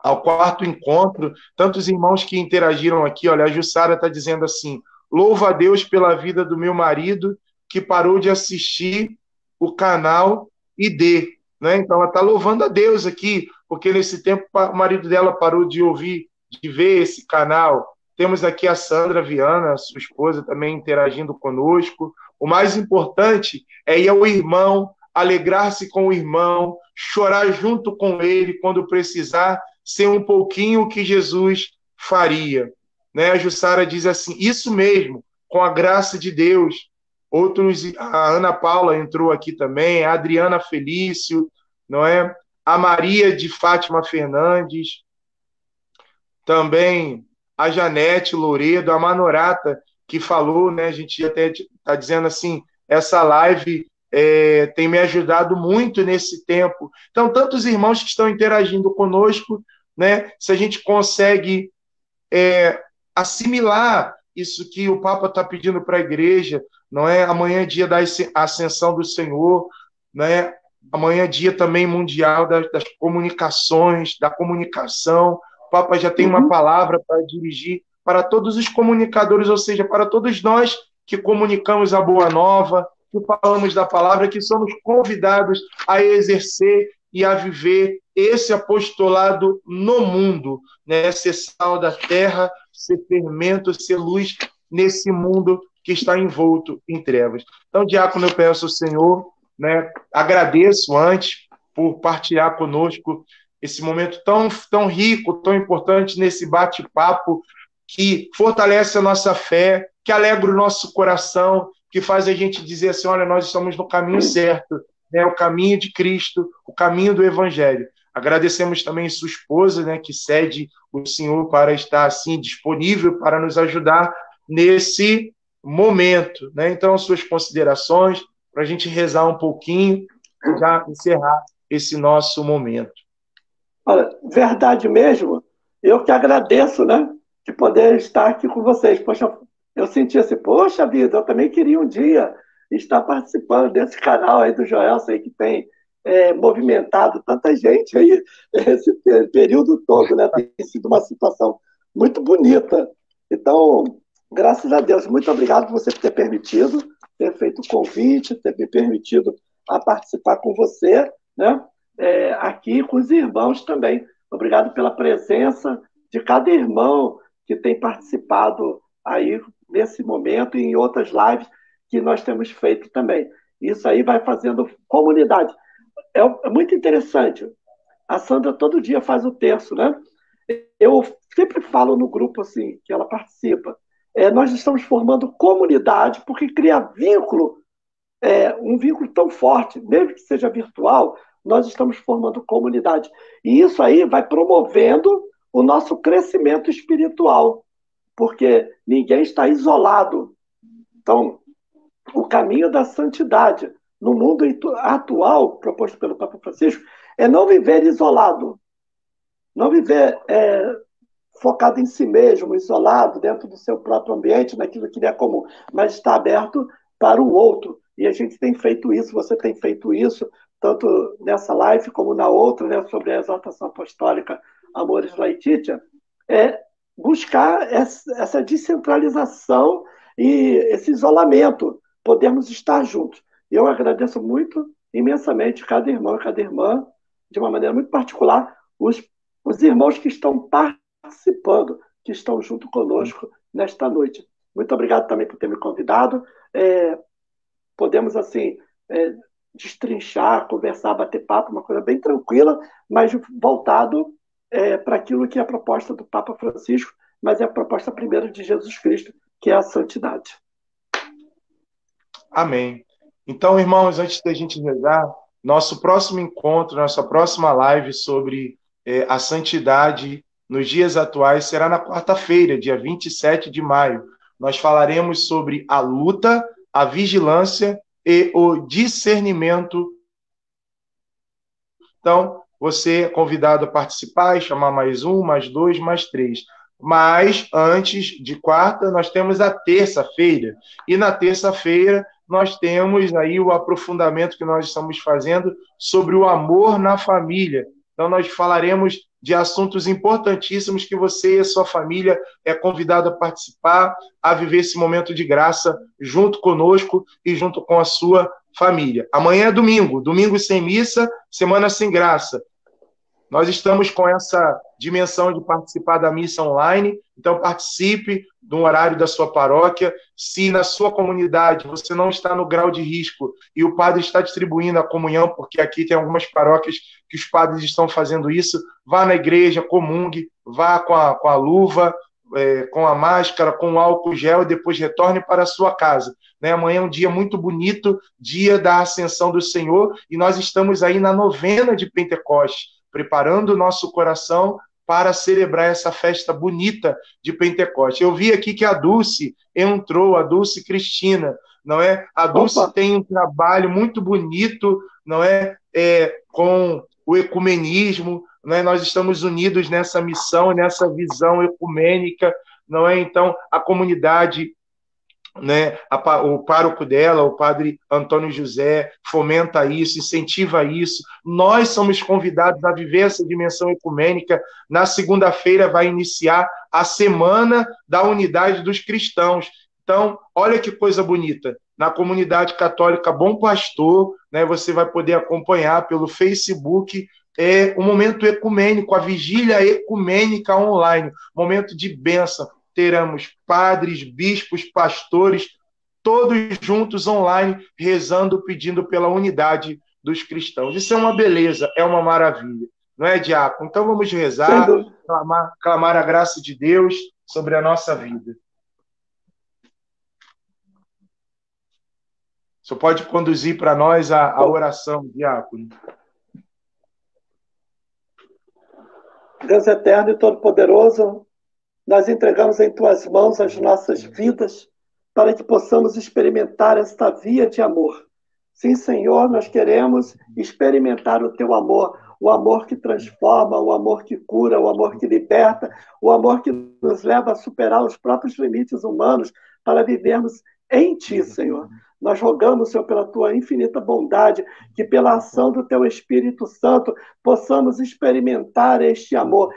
ao quarto encontro, tantos irmãos que interagiram aqui, olha, a Jussara está dizendo assim, louva a Deus pela vida do meu marido, que parou de assistir o canal ID, né? Então ela está louvando a Deus aqui, porque nesse tempo o marido dela parou de ouvir, de ver esse canal. Temos aqui a Sandra Viana, sua esposa, também interagindo conosco. O mais importante é ir ao irmão, alegrar-se com o irmão, chorar junto com ele quando precisar, ser um pouquinho o que Jesus faria. Né? A Jussara diz assim, isso mesmo, com a graça de Deus. Outros, a Ana Paula entrou aqui também, a Adriana Felício, não é? A Maria de Fátima Fernandes, também a Janete Louredo, a Manorata, que falou, né? A gente até está dizendo assim, essa live tem me ajudado muito nesse tempo. Então, tantos irmãos que estão interagindo conosco, né? Se a gente consegue assimilar isso que o Papa está pedindo para a igreja, não é? Amanhã é dia da ascensão do Senhor, né? Amanhã é dia também mundial das comunicações, da comunicação. O Papa já tem uma palavra para dirigir para todos os comunicadores, ou seja, para todos nós que comunicamos a boa nova, que falamos da palavra, que somos convidados a exercer e a viver esse apostolado no mundo, né? Ser sal da terra, ser fermento, ser luz nesse mundo que está envolto em trevas. Então, diácono, eu peço ao Senhor, né? Agradeço antes por partilhar conosco esse momento tão rico, tão importante nesse bate-papo que fortalece a nossa fé, que alegra o nosso coração, que faz a gente dizer assim, olha, nós estamos no caminho certo, né? O caminho de Cristo, o caminho do Evangelho. Agradecemos também sua esposa, né, que cede o Senhor para estar assim disponível para nos ajudar nesse momento, né? Então, suas considerações para a gente rezar um pouquinho e já encerrar esse nosso momento. Olha, verdade mesmo, eu que agradeço, né, de poder estar aqui com vocês. Poxa, eu senti assim, poxa vida, eu também queria um dia estar participando desse canal aí do Joelson aí que tem movimentado tanta gente aí esse período todo, né? Tem sido uma situação muito bonita. Então, graças a Deus, muito obrigado por você ter permitido, ter feito o convite, ter me permitido a participar com você, né? Aqui com os irmãos também. Obrigado pela presença de cada irmão que tem participado aí nesse momento e em outras lives que nós temos feito também. Isso aí vai fazendo comunidade. É muito interessante. A Sandra todo dia faz o terço, né? Eu sempre falo no grupo assim, que ela participa. Nós estamos formando comunidade porque cria vínculo, um vínculo tão forte, mesmo que seja virtual, nós estamos formando comunidade. E isso aí vai promovendo o nosso crescimento espiritual, porque ninguém está isolado. Então, o caminho da santidade no mundo atual, proposto pelo Papa Francisco, é não viver isolado, não viver focado em si mesmo, isolado, dentro do seu próprio ambiente, naquilo que lhe é comum, mas está aberto para o outro. E a gente tem feito isso, você tem feito isso, tanto nessa live como na outra, né, sobre a exaltação apostólica Amoris Laetitia, buscar essa descentralização e esse isolamento, podermos estar juntos. E eu agradeço muito, imensamente, cada irmão e cada irmã, de uma maneira muito particular, os irmãos que estão participando, que estão junto conosco nesta noite. Muito obrigado também por ter me convidado. Podemos, assim, destrinchar, conversar, bater papo, uma coisa bem tranquila, mas voltado para aquilo que é a proposta do Papa Francisco, mas é a proposta primeira de Jesus Cristo, que é a santidade. Amém. Então, irmãos, antes da gente rezar, nosso próximo encontro, nossa próxima live sobre a santidade nos dias atuais será na quarta-feira, dia 27 de maio. Nós falaremos sobre a luta, a vigilância e o discernimento. Então, você é convidado a participar e chamar mais um, mais dois, mais três. Mas, antes de quarta, nós temos a terça-feira. E na terça-feira, nós temos aí o aprofundamento que nós estamos fazendo sobre o amor na família. Então, nós falaremos de assuntos importantíssimos que você e a sua família é convidado a participar, a viver esse momento de graça junto conosco e junto com a sua família. Amanhã é domingo, domingo sem missa, semana sem graça. Nós estamos com essa dimensão de participar da missa online, então participe do horário da sua paróquia. Se na sua comunidade você não está no grau de risco e o padre está distribuindo a comunhão, porque aqui tem algumas paróquias que os padres estão fazendo isso, vá na igreja, comungue, vá com a luva, com a máscara, com o álcool gel e depois retorne para a sua casa. Amanhã é um dia muito bonito, dia da Ascensão do Senhor, e nós estamos aí na novena de Pentecostes, preparando o nosso coração para celebrar essa festa bonita de Pentecostes. Eu vi aqui que a Dulce entrou, a Dulce Cristina, não é? A Dulce tem um trabalho muito bonito, não é? Com o ecumenismo, não é? Nós estamos unidos nessa missão, nessa visão ecumênica, não é? Então, a comunidade, né, o pároco dela, o padre Antônio José, fomenta isso, incentiva isso. Nós somos convidados a viver essa dimensão ecumênica. Na segunda-feira vai iniciar a Semana da Unidade dos Cristãos. Então, olha que coisa bonita. Na comunidade católica Bom Pastor, né, você vai poder acompanhar pelo Facebook um momento ecumênico, a vigília ecumênica online, momento de bênção. Teremos padres, bispos, pastores, todos juntos online, rezando, pedindo pela unidade dos cristãos. Isso é uma beleza, é uma maravilha. Não é, diácono? Então vamos rezar, clamar a graça de Deus sobre a nossa vida. O senhor pode conduzir para nós a oração, diácono. Deus eterno e todo-poderoso, nós entregamos em tuas mãos as nossas vidas para que possamos experimentar esta via de amor. Sim, Senhor, nós queremos experimentar o teu amor, o amor que transforma, o amor que cura, o amor que liberta, o amor que nos leva a superar os próprios limites humanos para vivermos em ti, Senhor. Nós rogamos, Senhor, pela tua infinita bondade, que pela ação do teu Espírito Santo possamos experimentar este amor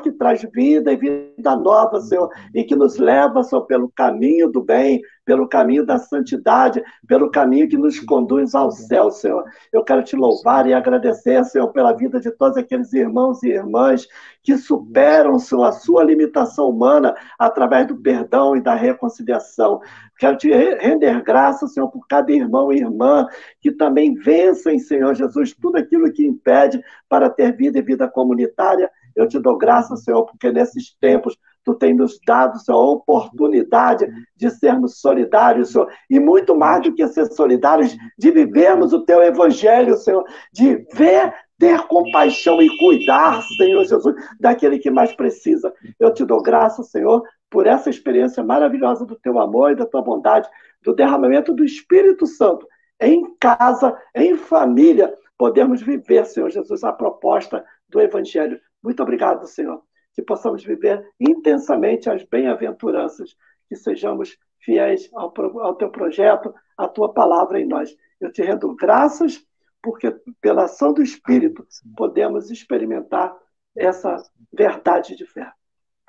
que traz vida e vida nova, Senhor, e que nos leva, Senhor, pelo caminho do bem, pelo caminho da santidade, pelo caminho que nos conduz ao céu, Senhor. Eu quero te louvar e agradecer, Senhor, pela vida de todos aqueles irmãos e irmãs que superam, Senhor, a sua limitação humana através do perdão e da reconciliação. Quero te render graça, Senhor, por cada irmão e irmã que também vencem, Senhor Jesus, tudo aquilo que impede para ter vida e vida comunitária. Eu te dou graça, Senhor, porque nesses tempos tu tem nos dado, Senhor, a oportunidade de sermos solidários, Senhor. E muito mais do que ser solidários, de vivermos o teu evangelho, Senhor. De ver, ter compaixão e cuidar, Senhor Jesus, daquele que mais precisa. Eu te dou graça, Senhor, por essa experiência maravilhosa do teu amor e da tua bondade, do derramamento do Espírito Santo em casa, em família, podemos viver, Senhor Jesus, a proposta do evangelho. Muito obrigado, Senhor. Que possamos viver intensamente as bem-aventuranças, que sejamos fiéis ao teu projeto, à tua palavra em nós. Eu te rendo graças, porque pela ação do Espírito podemos experimentar essa verdade de fé.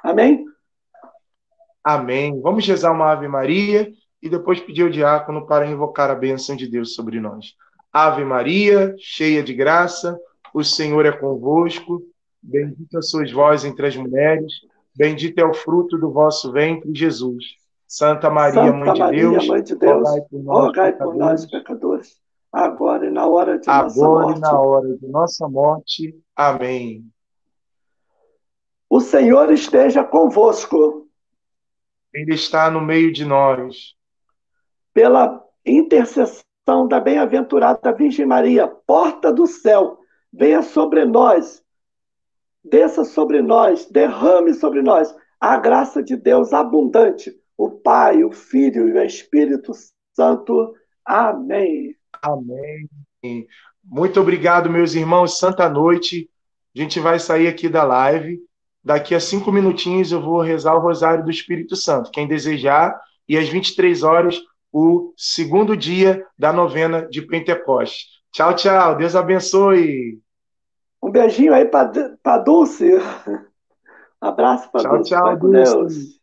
Amém? Amém. Vamos rezar uma Ave Maria e depois pedir ao diácono para invocar a bênção de Deus sobre nós. Ave Maria, cheia de graça, o Senhor é convosco. Bendita sois vós entre as mulheres, bendito é o fruto do vosso ventre, Jesus. Santa Maria, Mãe de Deus, rogai por nós, pecadores, agora e na hora de nossa agora morte. E na hora de nossa morte. Amém. O Senhor esteja convosco. Ele está no meio de nós. Pela intercessão da bem-aventurada Virgem Maria, porta do céu, venha sobre nós, desça sobre nós, derrame sobre nós a graça de Deus abundante, o Pai, o Filho e o Espírito Santo. Amém. Amém. Muito obrigado, meus irmãos. Santa noite. A gente vai sair aqui da live. Daqui a 5 minutinhos eu vou rezar o Rosário do Espírito Santo. Quem desejar, e às 23 horas, o segundo dia da novena de Pentecostes. Tchau, tchau. Deus abençoe. Um beijinho aí para Dulce. Um abraço para Dulce. Tchau, Vai com Dulce. Deus.